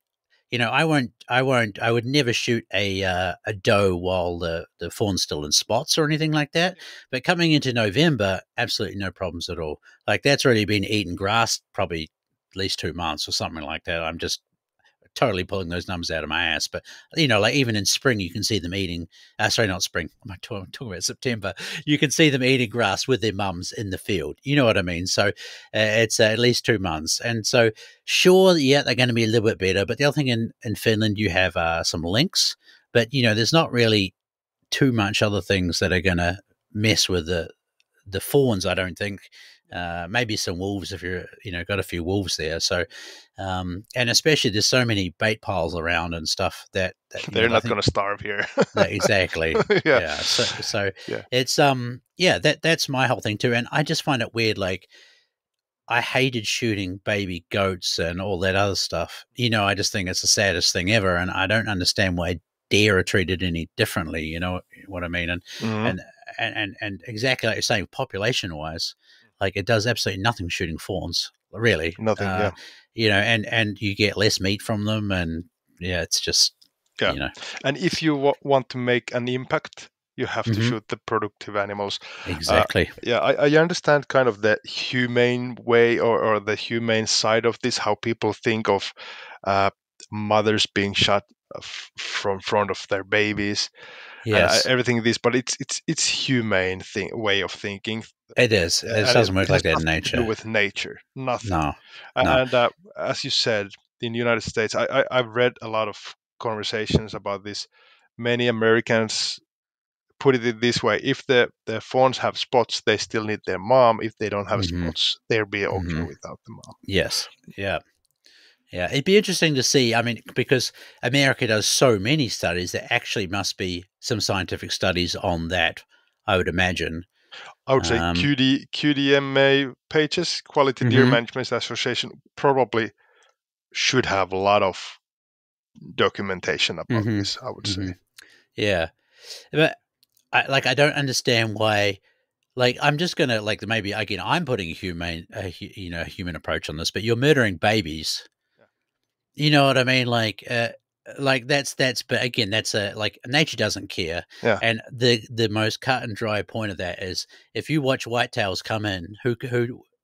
I would never shoot a doe while the fawn's still in spots or anything like that. But coming into November, absolutely no problems at all. Like, that's already been eating grass probably at least 2 months or something like that. I'm just totally pulling those numbers out of my ass. But like even in spring, you can see them eating. Sorry, not spring. I'm talking about September. You can see them eating grass with their mums in the field. You know what I mean? So it's at least 2 months. And so, sure, yeah, they're going to be a little bit better. But the other thing in Finland, you have some lynx, but there's not really too much other things that are going to mess with the fawns, I don't think. Maybe some wolves if you're got a few wolves there. So and especially there's so many bait piles around and stuff that They're I not think going to starve here. that exactly. Yeah. Yeah. So Yeah. it's yeah, that's my whole thing too. And I just find it weird, like I hated shooting baby goats and all that other stuff. I just think it's the saddest thing ever, and I don't understand why deer are treated any differently. You know what I mean? And Mhm. and and exactly like you're saying, population wise, like it does absolutely nothing shooting fawns, really. Nothing. Yeah. And you get less meat from them, and yeah, it's just Yeah. you know. And if you want to make an impact, you have to Hmm. shoot the productive animals. Uh, Exactly. yeah, I understand kind of the humane way or the humane side of this, how people think of uh, mothers being shot from front of their babies and Yes, everything this, but it's humane way of thinking, it is. It and doesn't it work has like that in nothing to do nature. with nature, nothing. No, no. And as you said, in the United States, I've read a lot of conversations about this. Many Americans put it this way: if the fawns have spots, they still need their mom. If they don't have Hmm. spots, they'll be okay Hmm. without the mom. Yes. Yeah. Yeah, it'd be interesting to see. I mean, because America does so many studies, there actually must be some scientific studies on that, I would imagine. I would say Um, QDMA pages, Quality Deer hmm. Management Association, probably should have a lot of documentation about Hmm. this, I would say. Hmm. Yeah, but I don't understand why. Like, I'm just gonna like maybe again, I'm putting a human approach on this, but you're murdering babies. You know what I mean? Like that's but again, that's a like nature doesn't care. Yeah, And the most cut and dry point of that is if you watch whitetails come in, who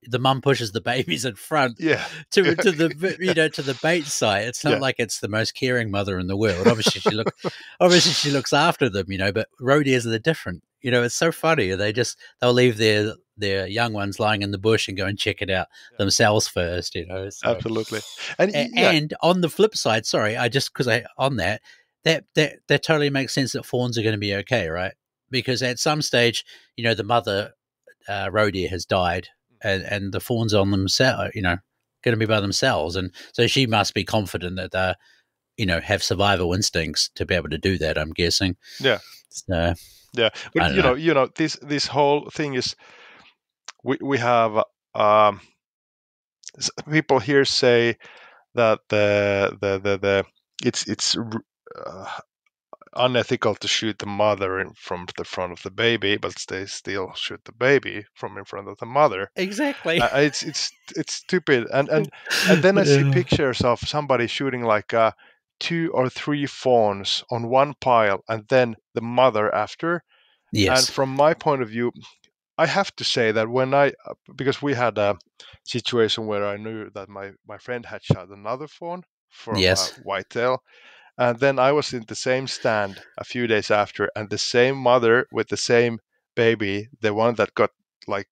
the mum pushes the babies in front yeah, to yeah, to the to the bait site. It's not yeah, like it's the most caring mother in the world. Obviously she looks after them, but roe deers are different. It's so funny. They'll leave their young ones lying in the bush and go and check it out themselves first. So absolutely. And yeah, and on the flip side, sorry, I just because I on that totally makes sense that fawns are going to be okay, right? Because at some stage, the mother roe deer has died, and the fawns on themselves, going to be by themselves, and so she must be confident that they, have survival instincts to be able to do that. I'm guessing. yeah, So yeah. I But don't know. this whole thing is we have um, people here say that the it's unethical to shoot the mother from the front of the baby, but they still shoot the baby from in front of the mother. Exactly. It's stupid. And then I see Yeah. pictures of somebody shooting like two or three fawns on one pile, and then the mother after. And Yes. from my point of view, I have to say that when because we had a situation where I knew that my friend had shot another fawn from a Yes. whitetail, and then I was in the same stand a few days after, and the same mother with the same baby, the one that got like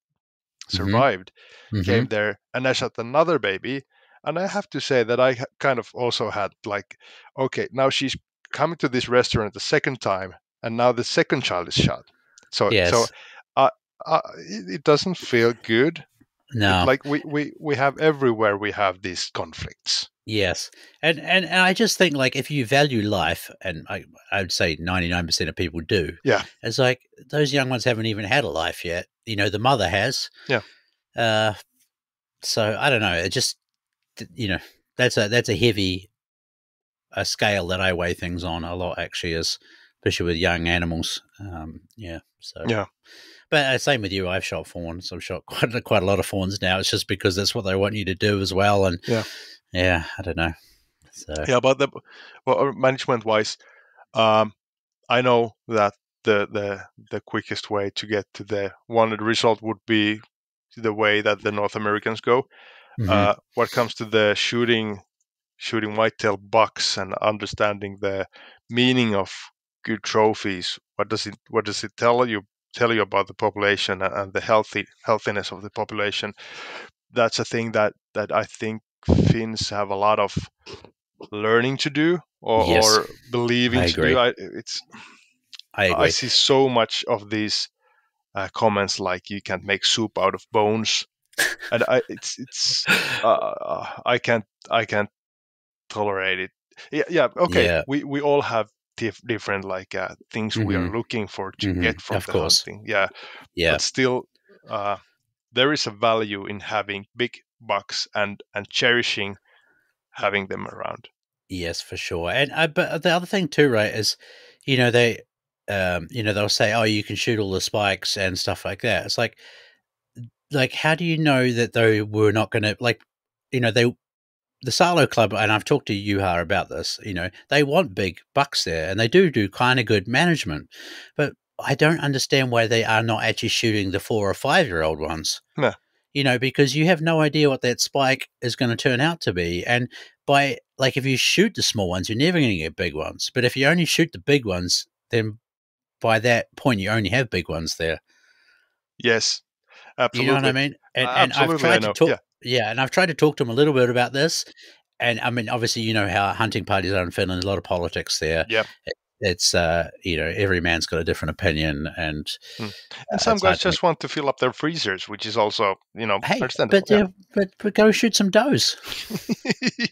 Mm-hmm. survived, Mm-hmm. came there, and I shot another baby. And I have to say that I kind of also had like, okay, now she's coming to this restaurant the second time, and now the second child is shot. So Yes. uh, it doesn't feel good. It No. like we have everywhere we have these conflicts. Yes, and I just think like if you value life, and I would say 99% of people do, Yeah, it's like those young ones haven't even had a life yet. The mother has. yeah, Uh, so I don't know. It just you know that's a heavy. a scale that I weigh things on a lot. Actually, is especially with young animals. Yeah. So, Yeah. but same with you. I've shot fawns. I've shot quite a lot of fawns now. It's just because that's what they want you to do as well. And Yeah. yeah, I don't know. So Yeah. But management wise, I know that the quickest way to get to the wanted result would be the way that the North Americans go. mhm. What comes to the shooting whitetail bucks and understanding the meaning of good trophies, what does it tell you about the population and the healthiness of the population? That's a thing that I think Finns have a lot of learning to do, Yes, or believing I to do. agree. I I agree. see so much of these comments like you can't make soup out of bones, and I can't tolerate it. Yeah. Okay. Yeah. We all have different like things we are Mhm. looking for to Mhm. get from Of the course. hunting. Yeah, Yeah. but still, uh, there is a value in having big bucks and cherishing having them around. Yes, for sure. And but the other thing too, right, is they they'll say, "Oh, you can shoot all the spikes and stuff like that." It's like how do you know that they were not going to they the Salo Club, and I've talked to Yuha about this, they want big bucks there and they do kind of good management. But I don't understand why they are not actually shooting the 4 or 5 year old ones. Yeah. Because you have no idea what that spike is going to turn out to be. And if you shoot the small ones, you're never going to get big ones. But if you only shoot the big ones, then by that point, you only have big ones there. Yes. You know what I Absolutely. mean? And I've Absolutely. I tried to know. talk, Yeah. yeah, and I've tried to talk to them a little bit about this. And I mean, obviously, you know how hunting parties are in Finland. A lot of politics there. Yeah. It's every man's got a different opinion, and Mm. And some it's guys hard to make. just want to fill up their freezers, which is also Hey, understandable. but Yeah. but go shoot some does.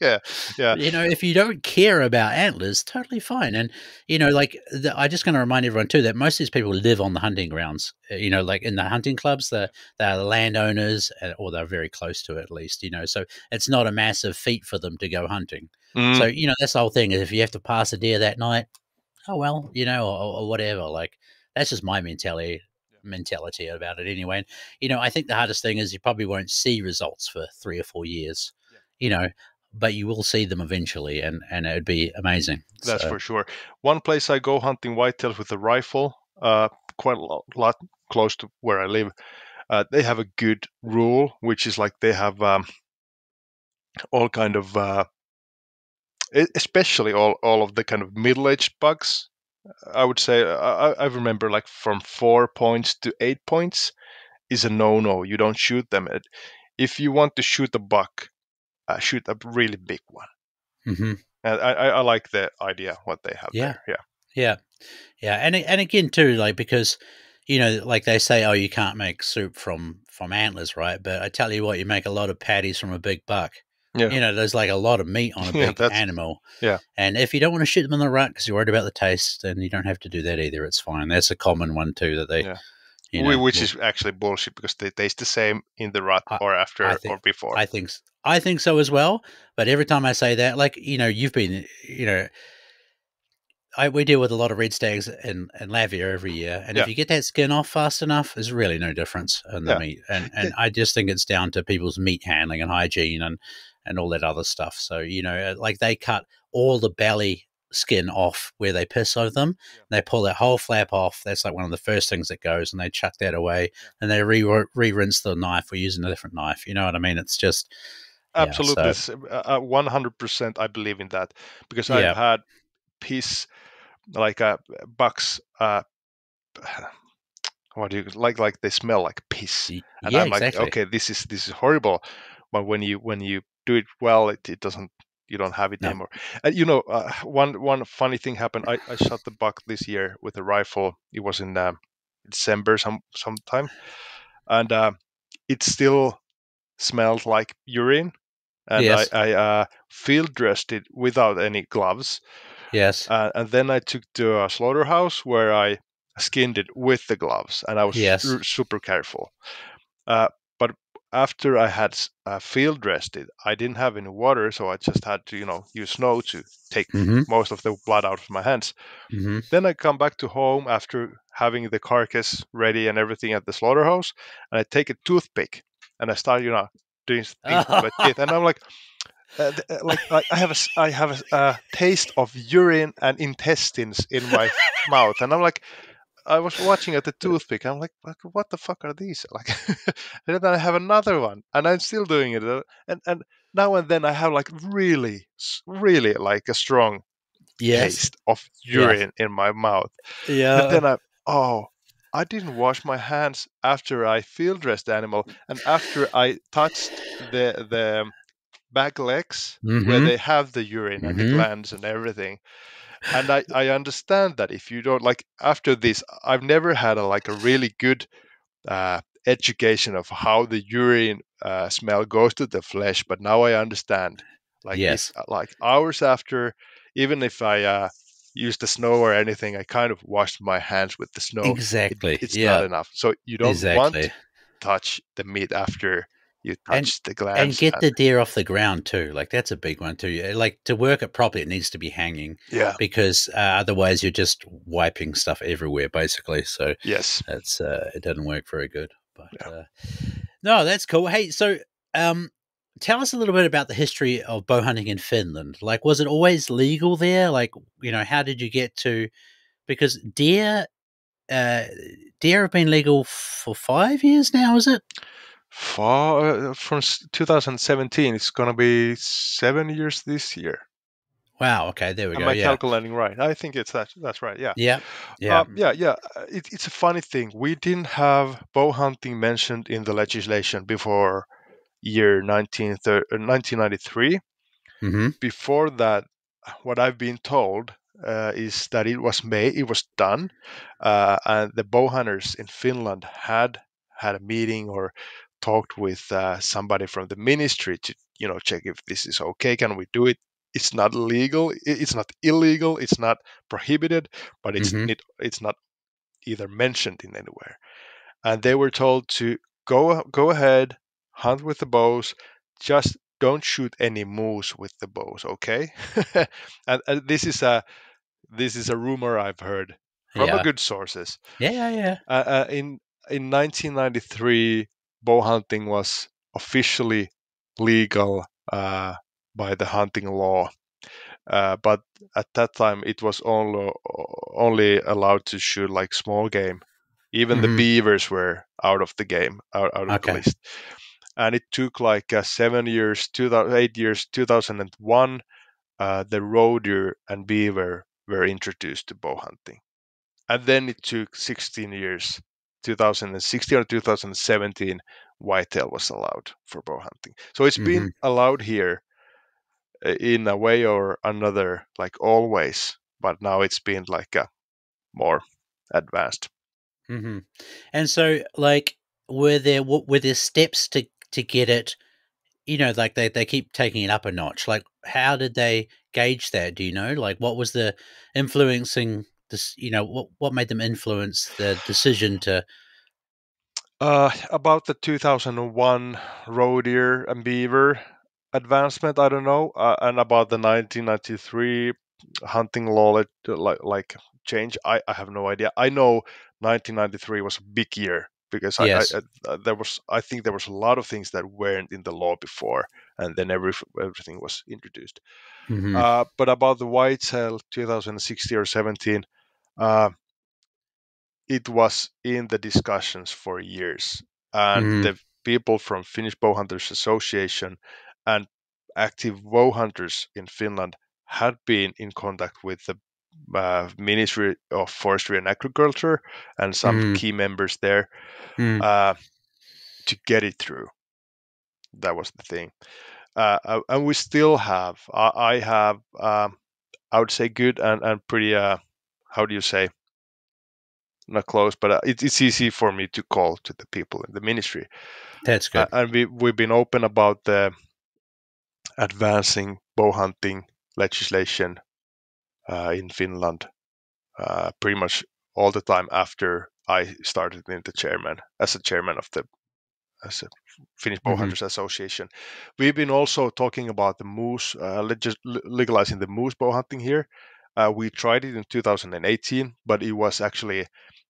Yeah. Yeah. If you don't care about antlers, totally fine. And I'm just going to remind everyone too that most of these people live on the hunting grounds. Like in the hunting clubs, they're the landowners, or they're very close to it at least. So it's not a massive feat for them to go hunting. So Mm. that's the whole thing. Is if you have to pass a deer that night, oh well, or whatever. Like that's just my mentality about it anyway. And, I think the hardest thing is you probably won't see results for 3 or 4 years. Yeah. You know, but you will see them eventually, and it would be amazing. That's So for sure. One place I go hunting whitetails with a rifle, quite a lot close to where I live. They have a good rule, which is like they have all kind of, especially all of the kind of middle-aged bugs. I would say I remember like from 4 points to 8 points is a no-no. You don't shoot them. If you want to shoot a buck, shoot a really big one. mhm. And I like the idea what they have Yeah, there. Yeah. yeah, yeah, and again too, like because like they say, oh, you can't make soup from antlers, right? But I tell you what, you make a lot of patties from a big buck. Yeah. There's like a lot of meat on a Yeah. big That's animal. yeah. And if you don't want to shoot them in the rut because you're worried about the taste, then you don't have to do that either. It's fine. That's a common one too that they, Yeah. Which will. is actually bullshit because they taste the same in the rut I, or I after think, or before. I think so as well. But every time I say that, like you've been, we deal with a lot of red stags in Lavia every year, and if Yeah. you get that skin off fast enough, there's really no difference in the Yeah. meat. And Yeah. I just think it's down to people's meat handling and hygiene and all that other stuff. So like they cut all the belly skin off where they piss over them. Yeah. They pull that whole flap off. That's like one of the first things that goes, and they chuck that away. Yeah. And they re-rinse the knife or using a different knife. You know what I mean? It's just yeah. Absolutely. So 100% I believe in that because I've yeah, had piss like bucks what do you like they smell like piss, and yeah, I'm like, exactly. okay, this is horrible, but when you do it well, it doesn't, you don't have it No, anymore. And one funny thing happened. I shot the buck this year with a rifle. It was in December sometime, and it still smelled like urine, and I, yes, I field dressed it without any gloves, yes, and then I took to a slaughterhouse where I skinned it with the gloves, and I was yes. super careful. Uh, but after I had field dressed it, I didn't have any water, so I just had to, use snow to take Mm-hmm. most of the blood out of my hands. Mm-hmm. Then I come back to home after having the carcass ready and everything at the slaughterhouse, and I take a toothpick and I start, doing things with my teeth, and I'm like, I have a taste of urine and intestines in my mouth, and I'm like, I was watching at the toothpick. I'm like, what the fuck are these? Like, and then I have another one, and I'm still doing it, and now and then I have like really, really like a strong Yes. taste of Yeah. urine in my mouth, and Yeah. then oh, I didn't wash my hands after I field dressed the animal, and after I touched the back legs where Mm-hmm. they have the urine and the Mm-hmm. glands and everything. And I understand that if you don't like after this, I've never had a really good education of how the urine smell goes to the flesh, but now I understand. Like if Yes. like hours after, even if I use the snow or anything, I kind of washed my hands with the snow. Exactly. It's not Yeah. enough. So you don't want Exactly. to touch the meat after you And touch the and glands. get And the deer off the ground too. Like that's a big one too. Like to work it properly, it needs to be hanging yeah, because otherwise you're just wiping stuff everywhere, basically. So yes, that's it doesn't work very good. But yeah. no, that's cool. Hey, so um, tell us a little bit about the history of bow hunting in Finland. Like, was it always legal there? Like, how did you get to? Because uh, deer have been legal for 5 years now. Is it? From 2017, it's gonna be 7 years this year. Wow. Okay, there we Am go. I Yeah. calculating right? I think that's right. Yeah. Yeah. Yeah. Yeah. It's a funny thing. We didn't have bow hunting mentioned in the legislation before year 1993. Mm-hmm. Before that, what I've been told is that it was done, and the bow hunters in Finland had a meeting or talked with somebody from the ministry to check if this is okay. Can we do it? It's not legal. It's not illegal. It's not prohibited, but Mm-hmm. it's not either mentioned in anywhere. And they were told to go ahead, hunt with the bows, just don't shoot any moose with the bows, okay? And this is a rumor I've heard from a Yeah. good sources. Yeah. Yeah. In 1993, bow hunting was officially legal by the hunting law, but at that time it was only allowed to shoot like small game. Even the Mm-hmm. beavers were out of the game, out of the Okay. list. And it took like 7 years, 8 years, 2001. The roe deer and beaver were introduced to bow hunting, and then it took 16 years. 2016 or 2017, whitetail was allowed for bow hunting. So it's been Mm-hmm. allowed here in a way or another, like always, but now it's been like a more advanced. Mm-hmm. And so, like, were there steps to get it? Like they keep taking it up a notch. Like, how did they gauge that? Do you know? Like, what was the influencing this? What made them influence the decision to? About the 2001 roe deer and beaver advancement, I don't know, and about the 1993 hunting law, like change, I have no idea. I know 1993 was a big year because Yes. I think there was a lot of things that weren't in the law before, and then everything was introduced. Mm-hmm. But about the whitetail 2016 or 17, uh, it was in the discussions for years, and Mm-hmm. the people from Finnish Bow Hunters Association and active bow hunters in Finland had been in contact with the Ministry of Forestry and Agriculture and some Mm-hmm. key members there uh, to get it through. That was the thing, and we still have. I have, I would say, good and pretty. How do you say? Not close, but it's easy for me to call to the people in the ministry, That's good. and we've been open about the advancing bow hunting legislation in Finland pretty much all the time after I started in the chairman as a chairman of the as a Finnish Hmm. Bowhunters Association. We've been also talking about the moose, legalizing the moose bow hunting here. We tried it in 2018, but it was actually,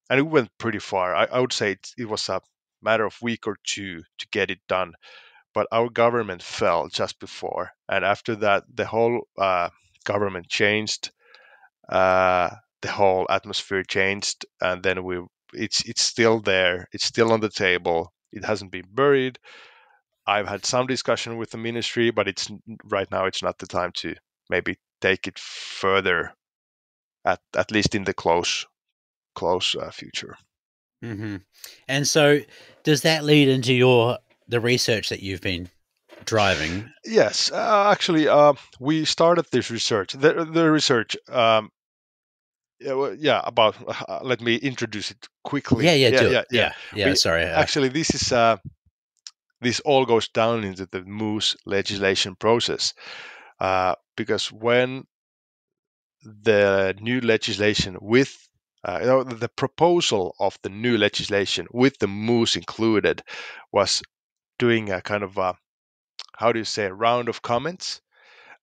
and it went pretty far. I would say it was a matter of week or two to get it done. But our government fell just before, and after that, the whole government changed. Uh, the whole atmosphere changed, and then it's still there. It's still on the table. It hasn't been buried. I've had some discussion with the ministry, but it's right now it's not the time to maybe take it further, at least in the close future. Hmm. And so, does that lead into the research that you've been driving? Yes, actually, we started this research. The research, yeah, yeah, about. Let me introduce it Yeah, quickly. yeah, Yeah, do it. yeah, yeah. Yeah. We Sorry. actually this all goes down into the moose legislation process, because when the new legislation with the proposal of the new legislation with the moose included was doing a kind of a, how do you say, a round of comments,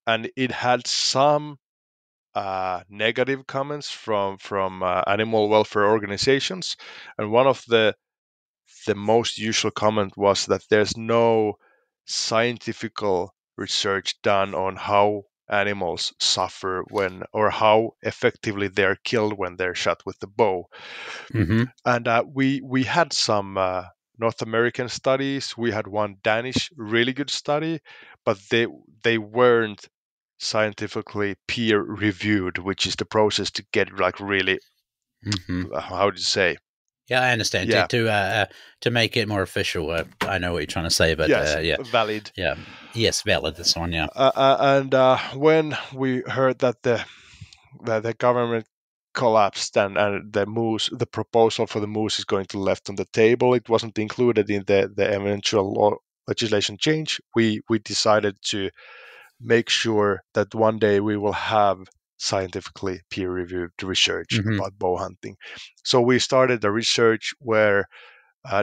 and it had some negative comments from animal welfare organizations, and one of the most usual comment was that there's no scientific research done on how animals suffer when, or how effectively they're killed when they're shot with the bow. Hmm. And we had some North American studies. We had one Danish really good study, but they weren't scientifically peer reviewed, which is the process to get like really, Hmm. how do you say, Yeah, I understand. yeah, To make it more official, I know what you're trying to say, but yes, yeah, valid. yeah, yes, valid. This one, yeah. And when we heard that the government collapsed, and the proposal for the moose is going to left on the table, it wasn't included in the eventual legislation change. We decided to make sure that one day we will have scientifically peer-reviewed research Hmm. about bow hunting. So we started a research where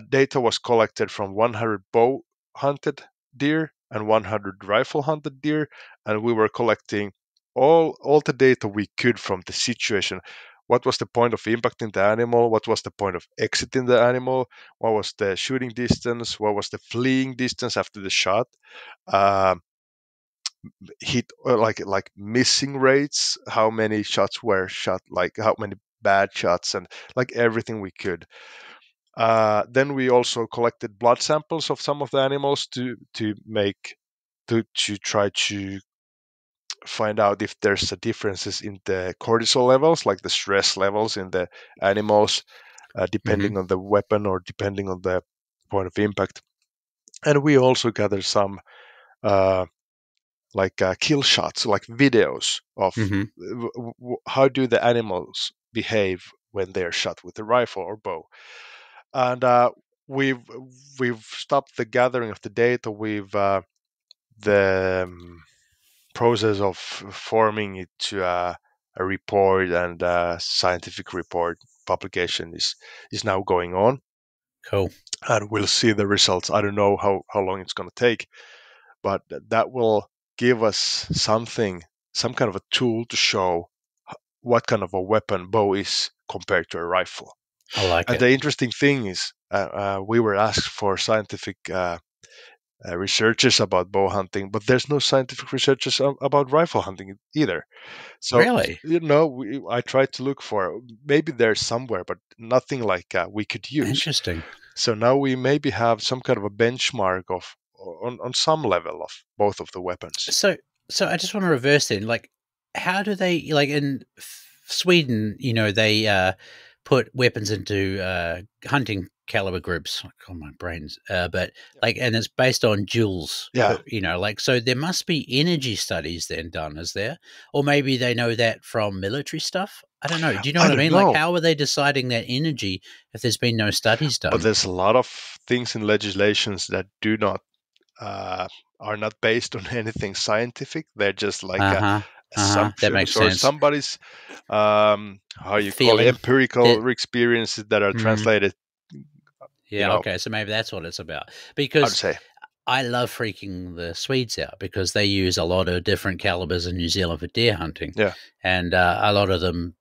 data was collected from 100 bow hunted deer and 100 rifle hunted deer, and we were collecting all the data we could from the situation. What was the point of impacting the animal? What was the point of exiting the animal? What was the shooting distance? What was the fleeing distance after the shot? Um, Hit, like missing rates, how many shots were shot, like how many bad shots, and like everything we could. Then we also collected blood samples of some of the animals to try to find out if there's a differences in the cortisol levels, like the stress levels in the animals, Hmm. depending on the weapon or depending on the point of impact. And we also gathered some uh, kill shots, like videos of Hmm. how do the animals behave when they're shot with a rifle or bow. And we've we've stopped the gathering of the data. We've the process of forming it to a report and a scientific report publication is now going on, Cool. and we'll see the results. I don't know how long it's going to take, but that will give us something, some kind of a tool to show what kind of a weapon bow is compared to a rifle. I like And it. the interesting thing is, we were asked for scientific researches about bow hunting, but there's no scientific researches about rifle hunting either. So, Really I tried to look for, maybe there's somewhere, but nothing like we could use. interesting. So now we maybe have some kind of a benchmark of on some level of both of the weapons. So, so I just want to reverse then. Like, how do they like in Sweden? You know, they put weapons into hunting caliber groups. Like, oh, my brains. But like, and it's based on joules. Yeah, Per, you know, like, so there must be energy studies then done, is there? Or maybe they know that from military stuff. I don't know. Do you know I what I don't mean? Like, know, how are they deciding that energy if there's been no studies but done? there's a lot of things in legislations that do not uh, are not based on anything scientific. They're just like Uh huh. Uh huh. That makes assumptions or sense. somebody's how you call it, Feeling empirical that. experiences that are Mm, translated you Yeah, know, okay, so maybe that's what it's about. I'd Because say. I love freaking the Swedes out because they use a lot of different calibers in New Zealand for deer hunting, Yeah. and a lot of them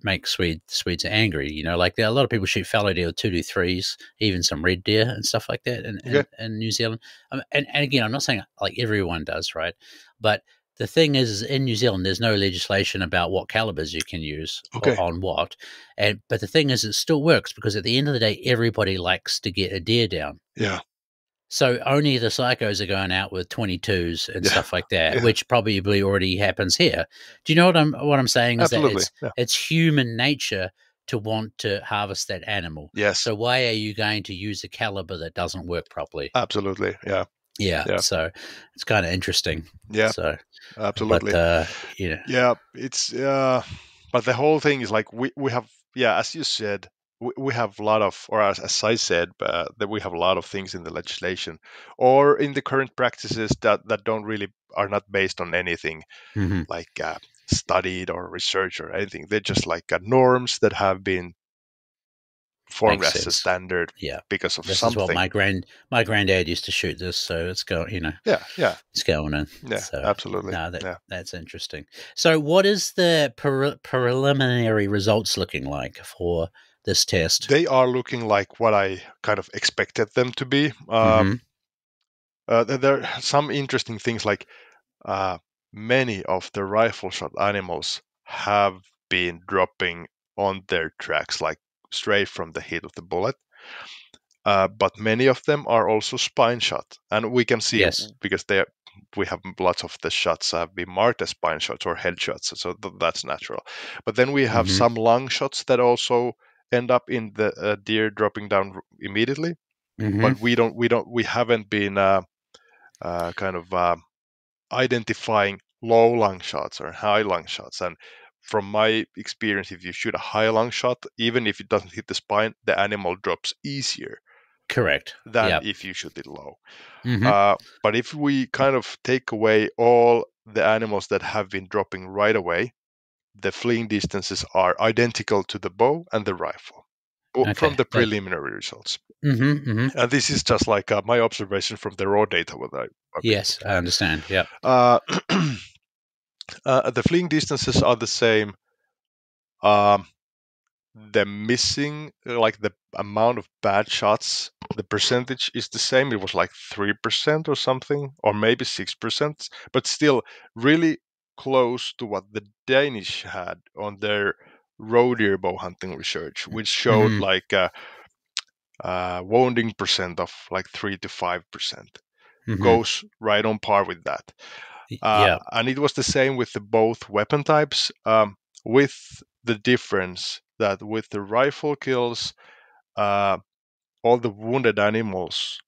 make Swedes angry. Like a lot of people shoot fallow deer with 223s, even some red deer and stuff like that in, Okay. in, in New Zealand. And again, I'm not saying like everyone does, right? But the thing is in New Zealand, there's no legislation about what calibers you can use or Okay. on what. But the thing is, it still works because at the end of the day, everybody likes to get a deer down. Yeah. So only the psychos are going out with 22s and Yeah. stuff like that, Yeah. which probably already happens here. Do you know what I'm saying is that Absolutely. it's Yeah. it's human nature to want to harvest that animal. Yes. So why are you going to use a caliber that doesn't work properly? Absolutely. Yeah. Yeah, Yeah. so it's kind of interesting. Yeah. So, but Absolutely. Yeah. It's but the whole thing is like we have, yeah, as you said, we have a lot of, or as I said, that we have a lot of things in the legislation or in the current practices that don't really are not based on anything mhm, like studied or research or anything. They're just like norms that have been formed makes as a sense. standard Yeah, because of this is what something. my granddad used to shoot this, so it's going. Yeah. Yeah. It's going in. Yeah. So Absolutely. no, Yeah. that's interesting. So what is the preliminary results looking like for this test? They are looking like what I kind of expected them to be. Mm-hmm. There are some interesting things like uh, many of the rifle shot animals have been dropping on their tracks, like straight from the heat of the bullet. But many of them are also spine shot, and we can see Yes. because we have lots of the shots have been marked as spine shots or head shots, so that's natural. But then we have Mm-hmm. some lung shots that also end up in the deer dropping down immediately. Mm-hmm. But we haven't been kind of identifying low lung shots or high lung shots. And from my experience, if you shoot a high lung shot, even if it doesn't hit the spine, the animal drops easier Correct. than Yep. if you shoot it low. Mm-hmm. But if we kind of take away all the animals that have been dropping right away, the fleeing distances are identical to the bow and the rifle from Okay. the preliminary results. Mm-hmm. Mm-hmm. And this is just like my observation from the raw data what I've been Yes, I understand. Yep. looking. The fleeing distances are the same. Um, the missing, like the amount of bad shots, the percentage is the same. It was like 3% or something, or maybe 6%, but still really close to what the Danish had on their roe deer bow hunting research, which showed Mm-hmm. like wounding percent of like 3 to 5%. Mm-hmm. Goes right on par with that. Yep. And it was the same with the both weapon types, with the difference that with the rifle kills, uh, all the wounded animals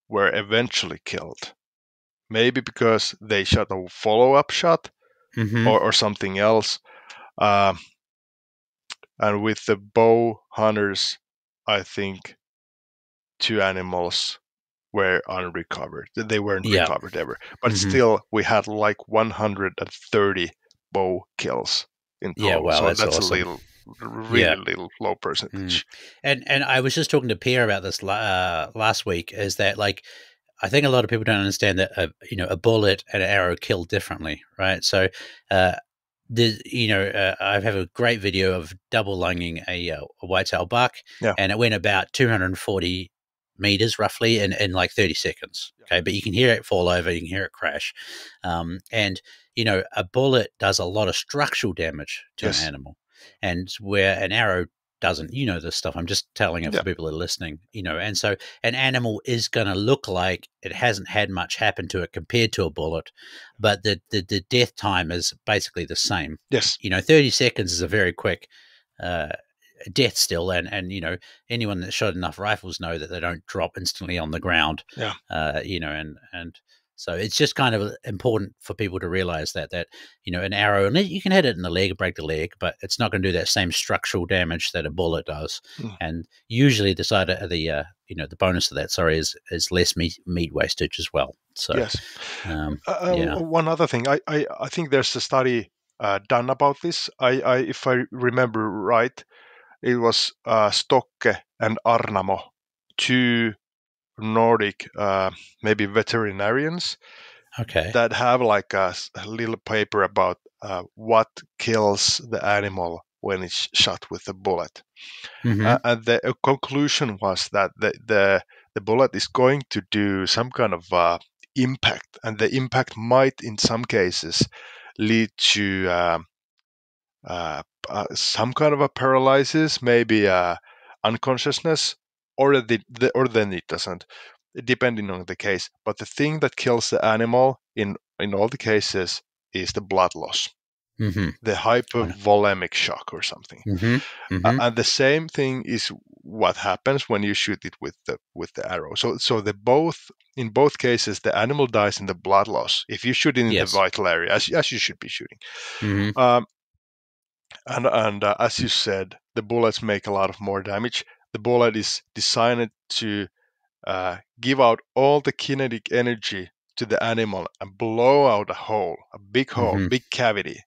were eventually killed. Maybe because they shot a follow-up shot Mm-hmm. or something else. Um, and with the bow hunters, I think two animals were unrecovered. They weren't Yep. recovered ever. But Mm-hmm. still, we had like 130 bow kills in Yeah. total. Wow, So that's that's a awesome. little, really Yeah. little low Mm. percentage. And I was just talking to Pierre about this last week. Is that like I think a lot of people don't understand that a bullet and an arrow kill differently, right? So uh, I have a great video of double lunging a whitetail buck, Yeah. and it went about 240 meters roughly in like 30 seconds. Okay, but you can hear it fall over, you can hear it crash, and a bullet does a lot of structural damage to an Yes. animal, and where an arrow doesn't. This stuff. I'm just telling it Yeah. for people that are listening. And so an animal is going to look like it hasn't had much happen to it compared to a bullet, but the death time is basically the same. Yes. 30 seconds is a very quick uh, death still, and anyone that shot enough rifles know that they don't drop instantly on the ground. Yeah. And so it's just kind of important for people to realize that an arrow, and you can hit it in the leg, break the leg, but it's not going to do that same structural damage that a bullet does. Mm. And usually the side of the bonus of that, sorry, is less meat wastage as well. So Yes. yeah. One other thing, I think there's a study done about this. If I remember right, it was Stokke and Arnamo two Nordic, maybe veterinarians, Okay. that have like a little paper about what kills the animal when it's shot with a bullet. Mm-hmm. And the conclusion was that the bullet is going to do some kind of impact, and the impact might, in some cases, lead to some kind of a paralysis, maybe unconsciousness, or or then it doesn't, depending on the case. But the thing that kills the animal in all the cases is the blood loss, Mm-hmm. the hypovolemic shock or something. Mm-hmm. Mm-hmm. And the same thing is what happens when you shoot it with the arrow. So the both in both cases the animal dies in the blood loss if you shoot it in the Yes. vital area, as you should be shooting. Mm-hmm. Um, and as you said, the bullets make a lot of more damage. The bullet is designed to give out all the kinetic energy to the animal and blow out a hole, Mm-hmm. big cavity.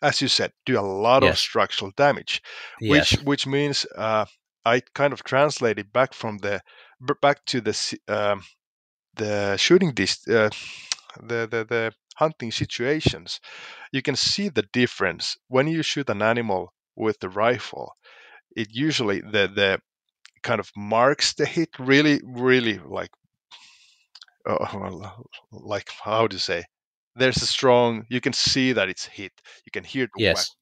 As you said, do a lot of Yes. structural damage, Yes. which means I kind of translated back to the shooting the hunting situations. You can see the difference when you shoot an animal with the rifle. It usually the kind of marks the hit really, really like how to say. There's a strong. You can see that it's hit. You can hear the whack. Yes.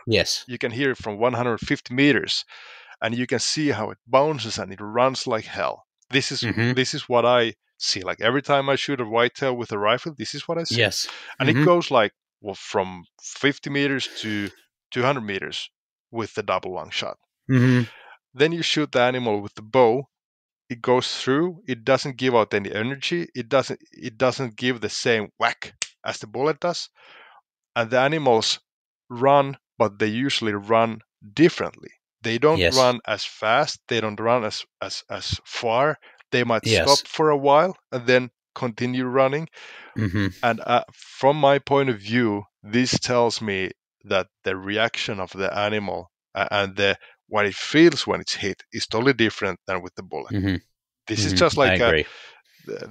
Yes. You can hear it from 150 meters, and you can see how it bounces and it runs like hell. Mm-hmm. This is what I see. Like every time I shoot a whitetail with a rifle, this is what I see, Yes. and it Mm-hmm. goes like, well, from 50 meters to 200 meters with the double lung shot. Mm-hmm. Then you shoot the animal with the bow. It goes through. It doesn't give out any energy. It doesn't give the same whack as the bullet does. And the animals run, but they usually run differently. They don't Yes. run as fast. They don't run as far. They might Yes. stop for a while and then continue running. Mm-hmm. And from my point of view, this tells me that the reaction of the animal and the what it feels when it's hit is totally different than with the bullet. Mm-hmm. This is just Mm-hmm. I like agree.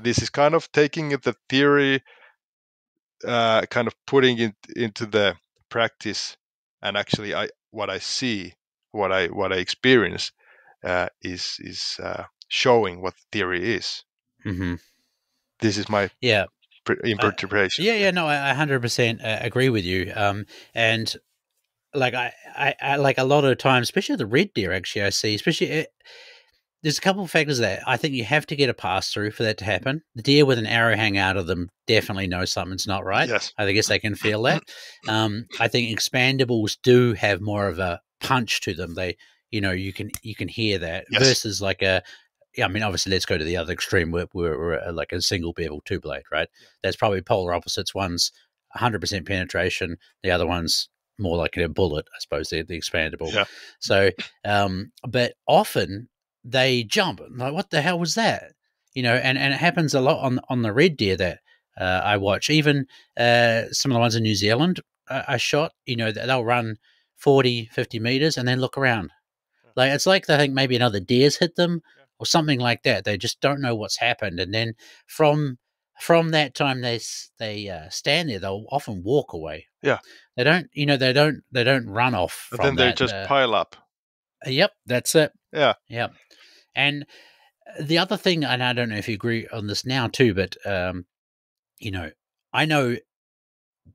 this is kind of taking the theory, kind of putting it into the practice, and actually, what I see, what I experience, is showing what the theory is. Mm-hmm. This is my Yeah. Uh, interpretation. yeah. Yeah. Yeah. No, I 100% agree with you. And like I like a lot of times, especially the red deer. Actually, I see, especially there's a couple of factors there. I think you have to get a pass through for that to happen. The deer with an arrow hang out of them definitely know something's not right. Yes. I guess they can feel that. I think expandables do have more of a punch to them. They, you can hear that Yes. versus like a. Yeah, I mean, obviously, let's go to the other extreme where we're like a single bevel two blade, right? Yeah. That's probably polar opposites. One's 100% penetration, the other one's more like a bullet, I suppose, the expandable. Yeah. So, but often they jump. Like, what the hell was that? And it happens a lot on the red deer that I watch. Even some of the ones in New Zealand I shot, they'll run 40, 50 meters and then look around. Yeah. Like, it's like they think maybe another deer's hit them Yeah. or something like that. They just don't know what's happened. And then from from that time they stand there, they'll often walk away. Yeah. They don't, they don't run off And then from they that. just pile up. Yep, that's it. Yeah. Yep. And the other thing, and I don't know if you agree on this now too, but you know, I know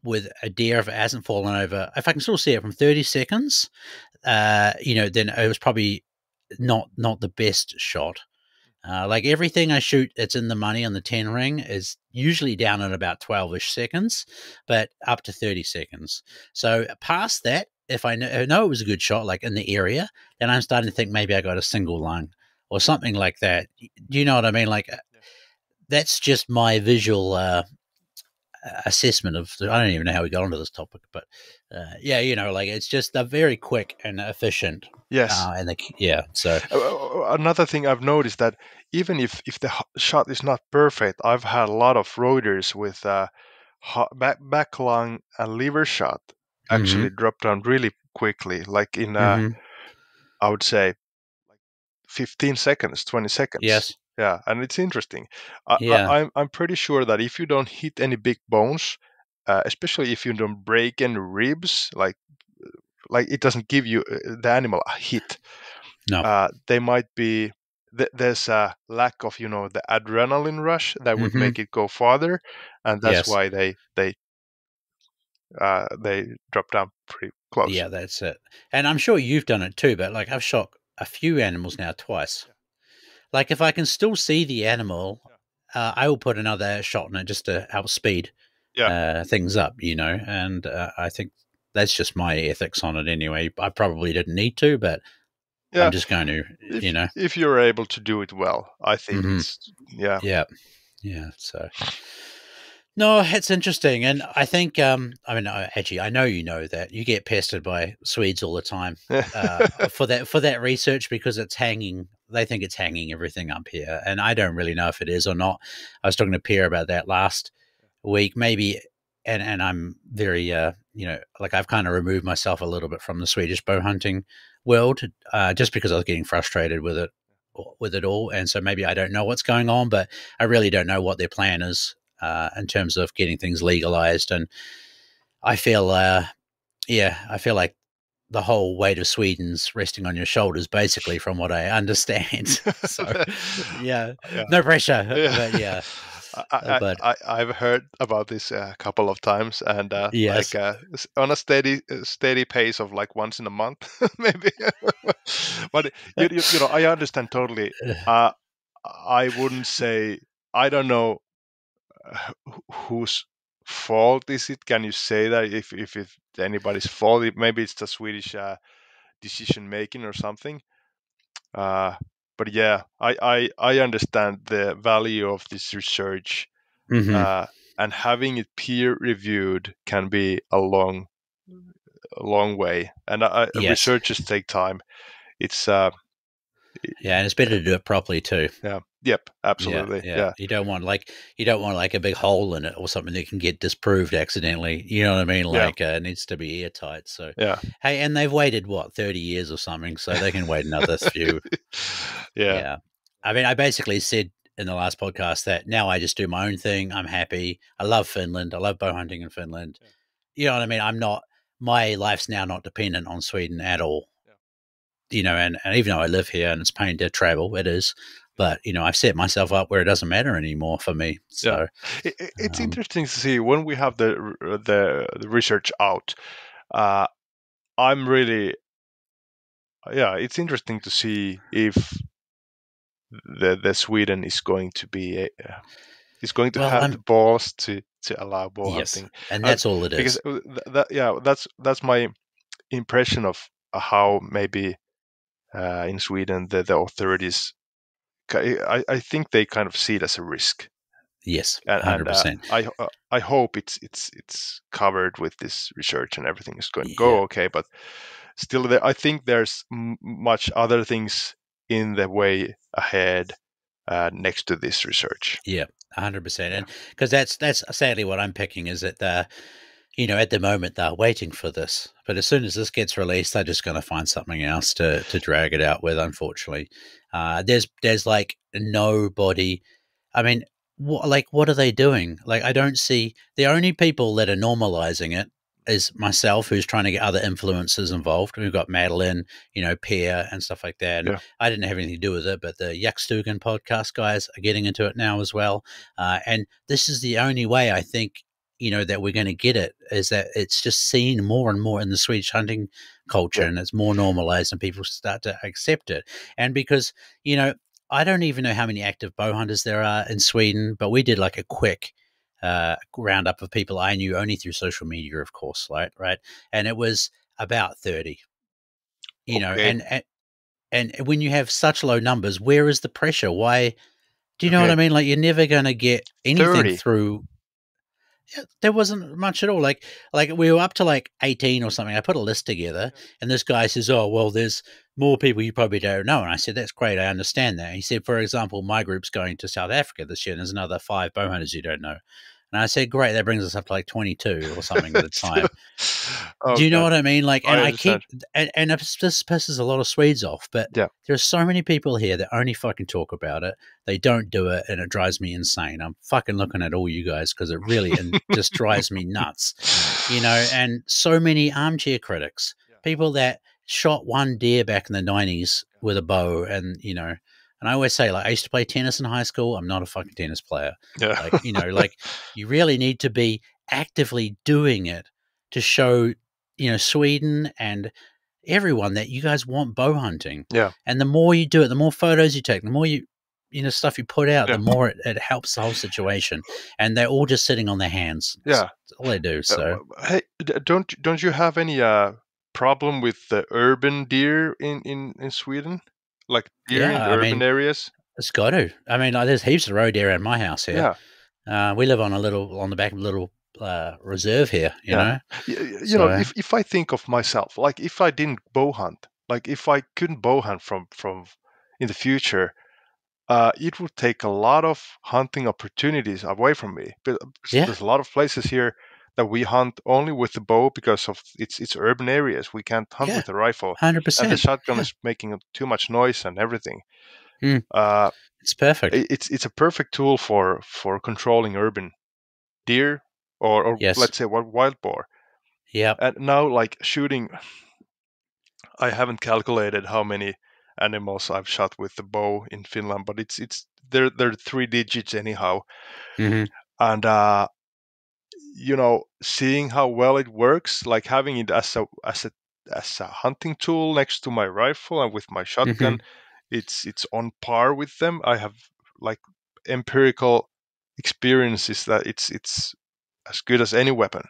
with a deer, if it hasn't fallen over, if I can still see it from 30 seconds, then it was probably not the best shot. Like everything I shoot that's in the money on the 10 ring is usually down at about 12-ish seconds, but up to 30 seconds. So past that, if I know it was a good shot, like in the area, then I'm starting to think maybe I got a single lung or something like that. Do you know what I mean? Like that's just my visual assessment of. I don't even know how we got onto this topic, but yeah, like it's just they're very quick and efficient. Yes. Yeah. So Another thing I've noticed that even if the shot is not perfect, I've had a lot of roiders with back lung and liver shot mm-hmm, actually drop down really quickly, like in mm-hmm, I would say 15 seconds, 20 seconds. Yes. Yeah, and it's interesting. Yeah. I'm pretty sure that if you don't hit any big bones, especially if you don't break any ribs, like it doesn't give you the animal a hit. No. They might be there's a lack of the adrenaline rush that would Mm-hmm. make it go farther, and that's Yes. why they drop down pretty close. Yeah, that's it. And I'm sure you've done it too, but like I've shot a few animals now twice. Yeah. Like if I can still see the animal, Yeah. I will put another shot in it just to help speed Yeah. things up, and I think that's just my ethics on it anyway. I probably didn't need to, but Yeah. I'm just going to, If if you're able to do it well, I think hmm it's yeah. Yeah. Yeah. So, no, it's interesting. And I think, I mean, actually, I know that you get pestered by Swedes all the time for that research because it's hanging. They think it's hanging everything up here. And I don't really know if it is or not. I was talking to Pierre about that last week, maybe. And I'm very, like I've kind of removed myself a little bit from the Swedish bow hunting world just because I was getting frustrated with it all. And so maybe I don't know what's going on, but I really don't know what their plan is in terms of getting things legalized. And I feel, I feel like the whole weight of Sweden's resting on your shoulders, basically, from what I understand. So, yeah, Yeah. no pressure, Yeah. but yeah, but I've heard about this a couple of times, and yes, on a steady pace of like once in a month, maybe. But I understand totally. Uh, I wouldn't say I don't know whose fault is it. Can you say that if it's anybody's fault? Maybe it's the Swedish decision making or something. Uh, but yeah, I understand the value of this research, hmm and having it peer reviewed can be a long way. And yes, researchers take time. It's yeah, and it's better to do it properly too. yeah, yep, Yeah, absolutely, yeah. yeah, You don't want like a big hole in it or something that can get disproved accidentally. You know what I mean? yeah, Like it needs to be airtight. So, yeah, hey, and they've waited what 30 years or something, so they can wait another few. yeah, Yeah, I mean, I basically said in the last podcast that now I just do my own thing. I'm happy. I love Finland. I love bow hunting in Finland. yeah, You know what I mean? I'm not. My life's now not dependent on Sweden at all. yeah, And even though I live here and it's pain to travel, it is. But I've set myself up where it doesn't matter anymore for me. yeah. So It's um, interesting to see when we have the research out. Uh, I'm really yeah. It's interesting to see if the Sweden is going to be is going to well, have the I'm balls to allow bow yes, hunting, and that's all it because is. yeah, that's my impression of how maybe in Sweden the authorities I think they kind of see it as a risk, Yes, and 100%. I hope it's covered with this research and everything is going to Yeah, go okay, but still I think there's much other things in the way ahead next to this research. yeah, 100%. Yeah, And because that's sadly what I'm picking is that at the moment they're waiting for this, but as soon as this gets released, they're just going to find something else to drag it out with. Unfortunately, there's like nobody. I mean, what are they doing? Like, I don't see the only people that are normalizing it is myself, who's trying to get other influencers involved. We've got Madeline, Pierre, and stuff like that. And yeah, I didn't have anything to do with it, but the Yakstugan podcast guys are getting into it now as well. And this is the only way I think that we're going to get it is that it's just seen more and more in the Swedish hunting culture yeah, and it's more normalized and people start to accept it. And because, I don't even know how many active bow hunters there are in Sweden, but we did like a quick roundup of people I knew only through social media, of course, right? And it was about 30, okay, and when you have such low numbers, where is the pressure? Why? Do you know what I okay, mean? Like you're never going to get anything 30, through. Yeah, there wasn't much at all. Like we were up to like 18 or something. I put a list together, and this guy says, "Oh, well, there's more people you probably don't know." And I said, "That's great. I understand that." He said, "For example, my group's going to South Africa this year, and there's another 5 bow hunters you don't know." And I said, great, that brings us up to like 22 or something at the time. Oh Do you know god, what I mean? Like, and I I understand. keep, and this pisses a lot of Swedes off, but Yeah. there are so many people here that only fucking talk about it. They don't do it, and it drives me insane. I'm fucking looking at all you guys because it really and just drives me nuts, and so many armchair critics, people that shot one deer back in the 90s with a bow, and I always say, like, I used to play tennis in high school. I'm not a fucking tennis player. Yeah. Like you really need to be actively doing it to show, Sweden and everyone that you guys want bow hunting. Yeah. And the more you do it, the more photos you take, the more stuff you put out, Yeah. the more it helps the whole situation. And they're all just sitting on their hands. Yeah. That's all they do. So Hey, don't you have any problem with the urban deer in Sweden? Like deer in yeah, I urban mean, areas? it's got to. I mean, like, there's heaps of roe deer around my house here. Yeah. We live on the back of a little reserve here, Yeah. So If I think of myself, like if I didn't bow hunt, like if I couldn't bow hunt from in the future, it would take a lot of hunting opportunities away from me. But yeah, there's a lot of places here that we hunt only with the bow because of it's urban areas. We can't hunt yeah, with a rifle, and the 100%. shotgun Yeah. is making too much noise and everything. Mm, Uh, it's perfect. it's a perfect tool for controlling urban deer or Yes. let's say wild boar. Yep. And now, like shooting, I haven't calculated how many animals I've shot with the bow in Finland, but it's they're 3 digits anyhow. Hmm. And seeing how well it works, like having it as a hunting tool next to my rifle and with my shotgun, Hmm. it's on par with them. I have like empirical experiences that it's as good as any weapon.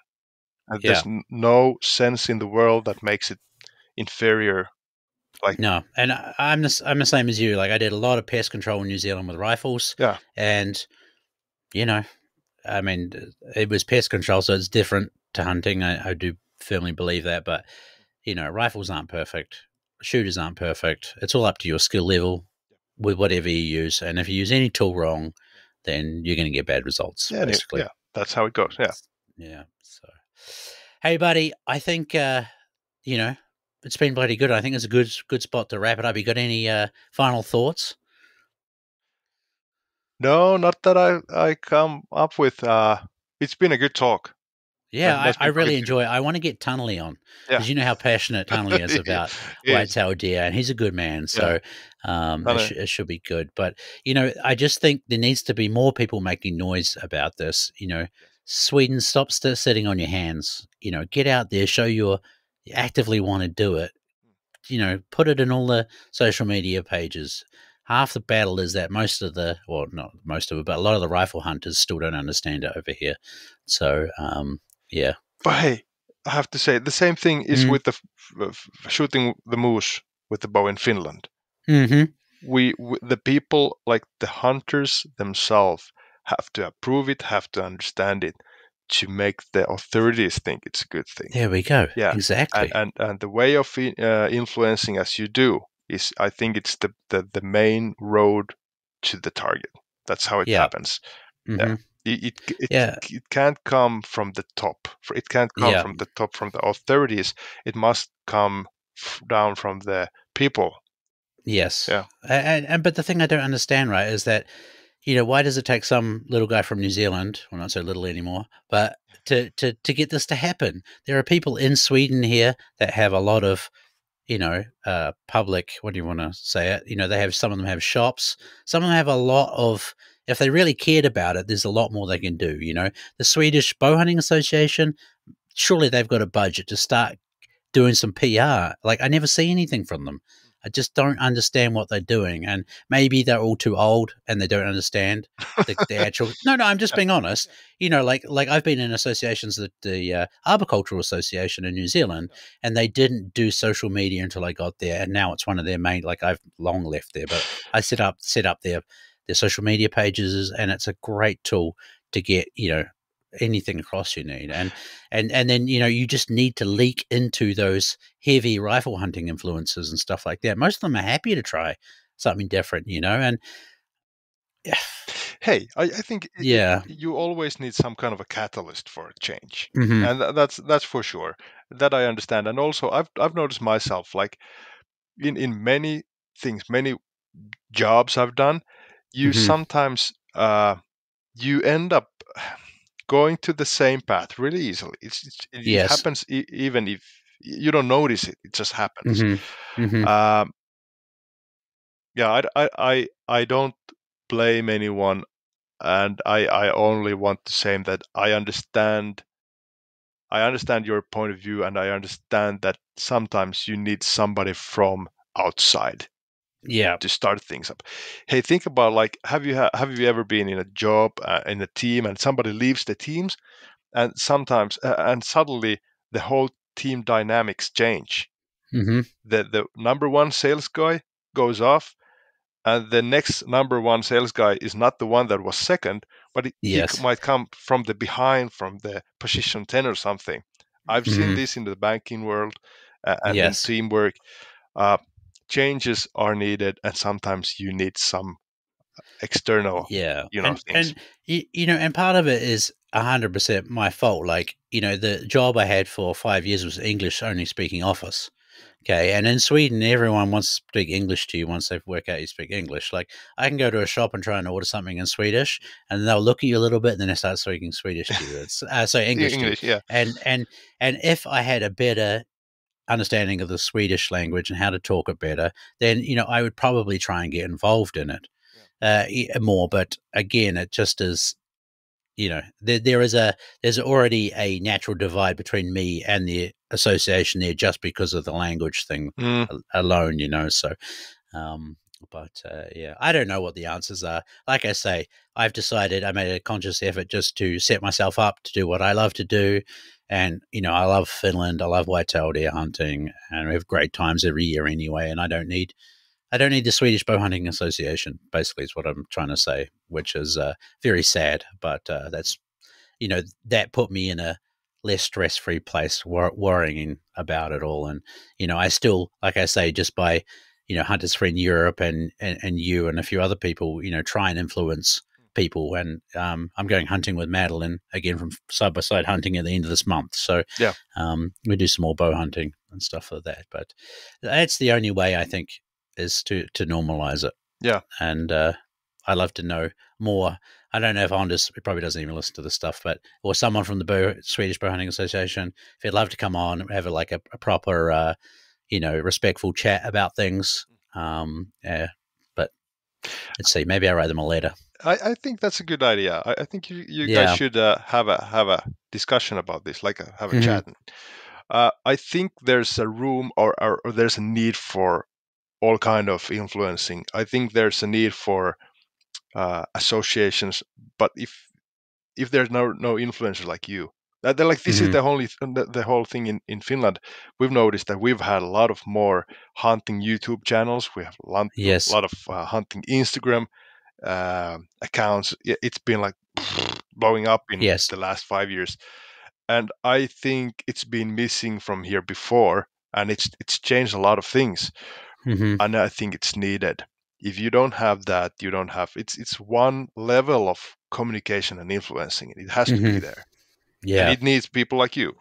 And there's Yeah. no sense in the world that makes it inferior. Like, No, and I'm the same as you. Like, I did a lot of pest control in New Zealand with rifles, yeah, and you know, I mean, it was pest control, so it's different to hunting. I do firmly believe that, but rifles aren't perfect, shooters aren't perfect. It's all up to your skill level with whatever you use, and if you use any tool wrong, then you're going to get bad results, yeah, basically. yeah. That's how it goes. Yeah. Yeah. So, hey, buddy, I think you know it's been bloody good. I think it's a good spot to wrap it up. You got any final thoughts? No, not that I come up with. It's been a good talk. Yeah, That's I been quite really good. enjoy it. I want to get Tunnelly on Yeah, because you know how passionate Tunnelly is it about is. white-tailed deer, and he's a good man. Yeah, So kind of. it should be good. But I just think there needs to be more people making noise about this. Sweden, stop sitting on your hands. Get out there, show you actively want to do it. Put it in all the social media pages. Half the battle is that well, not most of it, but a lot of the rifle hunters still don't understand it over here. So, yeah. But hey, I have to say the same thing is Mm. with the shooting the moose with the bow in Finland. Mm-hmm. The people, like the hunters themselves, have to approve it, have to understand it to make the authorities think it's a good thing. There we go. Yeah, and Exactly. and the way of influencing as you do is, I think it's the main road to the target. That's how it Yeah. happens. Yeah, Mm-hmm. it Yeah. it can't come from the top. It can't come Yeah. from the top from the authorities. It must come down from the people. Yes. Yeah, And but the thing I don't understand, right, is that why does it take some little guy from New Zealand, well, not so little anymore, but to get this to happen? There are people in Sweden here that have a lot of public, what do you want to say it? Some of them have shops. Some of them have a lot of, if they really cared about it, there's a lot more they can do. The Swedish Bowhunting Association, surely they've got a budget to start doing some PR. Like, I never see anything from them. I just don't understand what they're doing. And maybe they're all too old and they don't understand the actual. No, I'm just being honest. Like I've been in associations, the Arboricultural Association in New Zealand, and they didn't do social media until I got there. And now it's one of their main, like, I've long left there, but I set up their social media pages, and it's a great tool to get, anything across you need. And then you just need to leak into those heavy rifle hunting influences and stuff like that. Most of them are happy to try something different, and Hey, I think Yeah. you always need some kind of a catalyst for a change, Hmm. and that's for sure. That I understand, and also I've noticed myself, like in many things, many jobs I've done, you Hmm. sometimes you end up going to the same path really easily. It Yes. happens even if you don't notice it; it just happens. Hmm. Hmm. Um, yeah, I don't blame anyone, and I only want to say that I understand your point of view, and I understand that sometimes you need somebody from outside Yeah. to start things up. Hey, think about, like, have you ever been in a job, in a team, and somebody leaves the teams, and sometimes and suddenly the whole team dynamics change. Hmm. The number one sales guy goes off, and the next number one sales guy is not the one that was second, but Yes. might come from the behind, from the position 10 or something. I've seen Hmm. this in the banking world, and in Yes. teamwork. uh, Changes are needed, and sometimes you need some external, Yeah, things. and part of it is 100% my fault. Like, the job I had for 5 years was English only speaking office. Okay, and in Sweden, everyone wants to speak English to you once they've worked out you speak English. Like, I can go to a shop and try and order something in Swedish, and they'll look at you a little bit, and then they start speaking Swedish to you. It's English to you, English, yeah. and if I had a better understanding of the Swedish language and how to talk it better, then I would probably try and get involved in it Yeah. more. But again, it just is. There's already a natural divide between me and the association there just because of the language thing Mm, alone. So um, but yeah, I don't know what the answers are. Like I say, I've decided I made a conscious effort just to set myself up to do what I love to do. And, I love Finland. I love whitetail deer hunting, and we have great times every year anyway. And I don't need the Swedish Bowhunting Association, basically, is what I'm trying to say, which is very sad. But that put me in a less stress free place, worrying about it all. And, I still, like I say, just by, Hunter's Friend Europe and you and a few other people, try and influence people. And I'm going hunting with Madeline again from side by side hunting at the end of this month. So yeah, we do some more bow hunting and stuff like that. But that's the only way, I think, is to normalize it. yeah. And I'd love to know more. I don't know if Anders probably doesn't even listen to this stuff, but or someone from the Swedish Bowhunting Association, if you'd love to come on, have a proper, respectful chat about things. Yeah, but let's see. Maybe I'll write them a letter. I think that's a good idea. I think you guys Yeah. should have a discussion about this, like have a Hmm. chat. I think there's a room, or there's a need for all kind of influencing. I think there's a need for associations, but if there's no influencers like you, that they're like, this is Hmm. the whole thing in Finland. We've noticed that we've had a lot of more hunting YouTube channels. We have a Yes. lot of hunting Instagram accounts. It's been like blowing up in Yes. the last 5 years, and I think it's been missing from here before, and it's changed a lot of things, Hmm. and I think it's needed. If you don't have that, you don't have, it's one level of communication and influencing. It has to be Hmm. there, and Yeah. it needs people like you.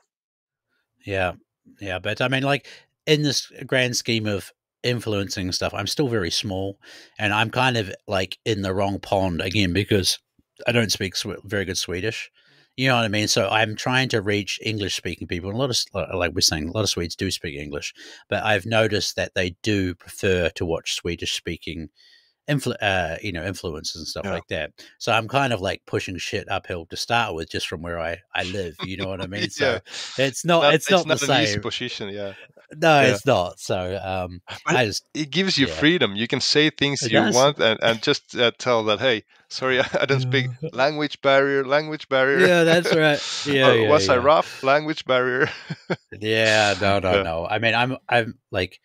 Yeah, yeah, but I mean, like in this grand scheme of influencing stuff, I'm still very small, and I'm kind of like in the wrong pond again because I don't speak very good Swedish. You know what I mean? So I'm trying to reach English speaking people, and a lot of, like we're saying, a lot of Swedes do speak English, but I've noticed that they do prefer to watch Swedish speaking influences and stuff Yeah. like that. So I'm kind of like pushing shit uphill to start with, just from where I live. You know what I mean? Yeah, So it's it's not the not an easy same. position. Yeah. No, Yeah, it's not. So but I just it gives you yeah, freedom. You can say things it you does. want, and just tell that, hey, sorry, I don't speak, Yeah, language barrier. yeah, that's right. Yeah, Or yeah, was I yeah, rough? Language barrier. yeah. No, no, Yeah. no. I mean, I'm like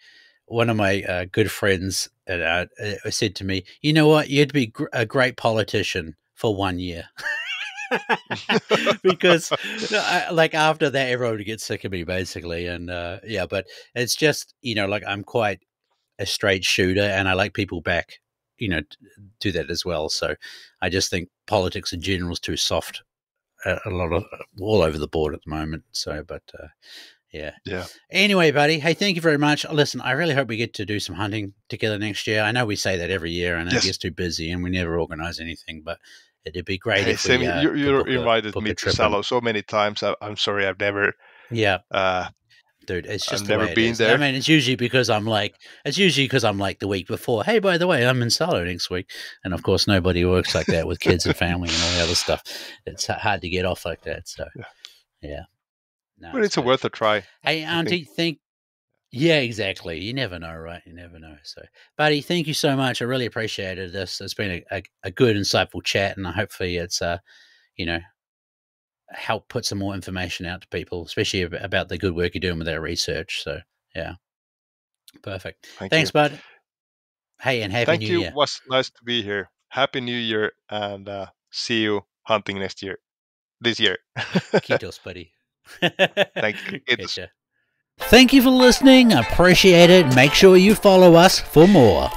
one of my good friends said to me, "You know what? You'd be a great politician for 1 year." Because like after that everyone would get sick of me basically. And yeah, but it's just like I'm quite a straight shooter and I like people back. do that as well. So I just think politics in general is too soft, a lot of all over the board at the moment. So, but yeah. Anyway, buddy, hey, thank you very much. Listen, I really hope we get to do some hunting together next year. I know we say that every year, and it gets too busy, and we never organize anything. But it'd be great if we you invited me to Salo in. so many times. I'm sorry, I've never. Yeah. Dude, it's just I've the never way it been is. there. I mean, it's usually because I'm like the week before. Hey, by the way, I'm in Salo next week, and of course, nobody works like that with kids and family and all the other stuff. It's hard to get off like that. So, yeah. No, but it's worth a try. Hey, Auntie, yeah, exactly. You never know, right? You never know. So, buddy, thank you so much. I really appreciated this. It's been a good, insightful chat, and hopefully, it's help put some more information out to people, especially about the good work you're doing with our research. So, yeah, perfect. Thanks, bud. Hey, and happy New Year. Thank you. It was nice to be here. Happy New Year, and see you hunting this year. Kiitos, buddy. Thank you. Thank you for listening. Appreciate it. Make sure you follow us for more.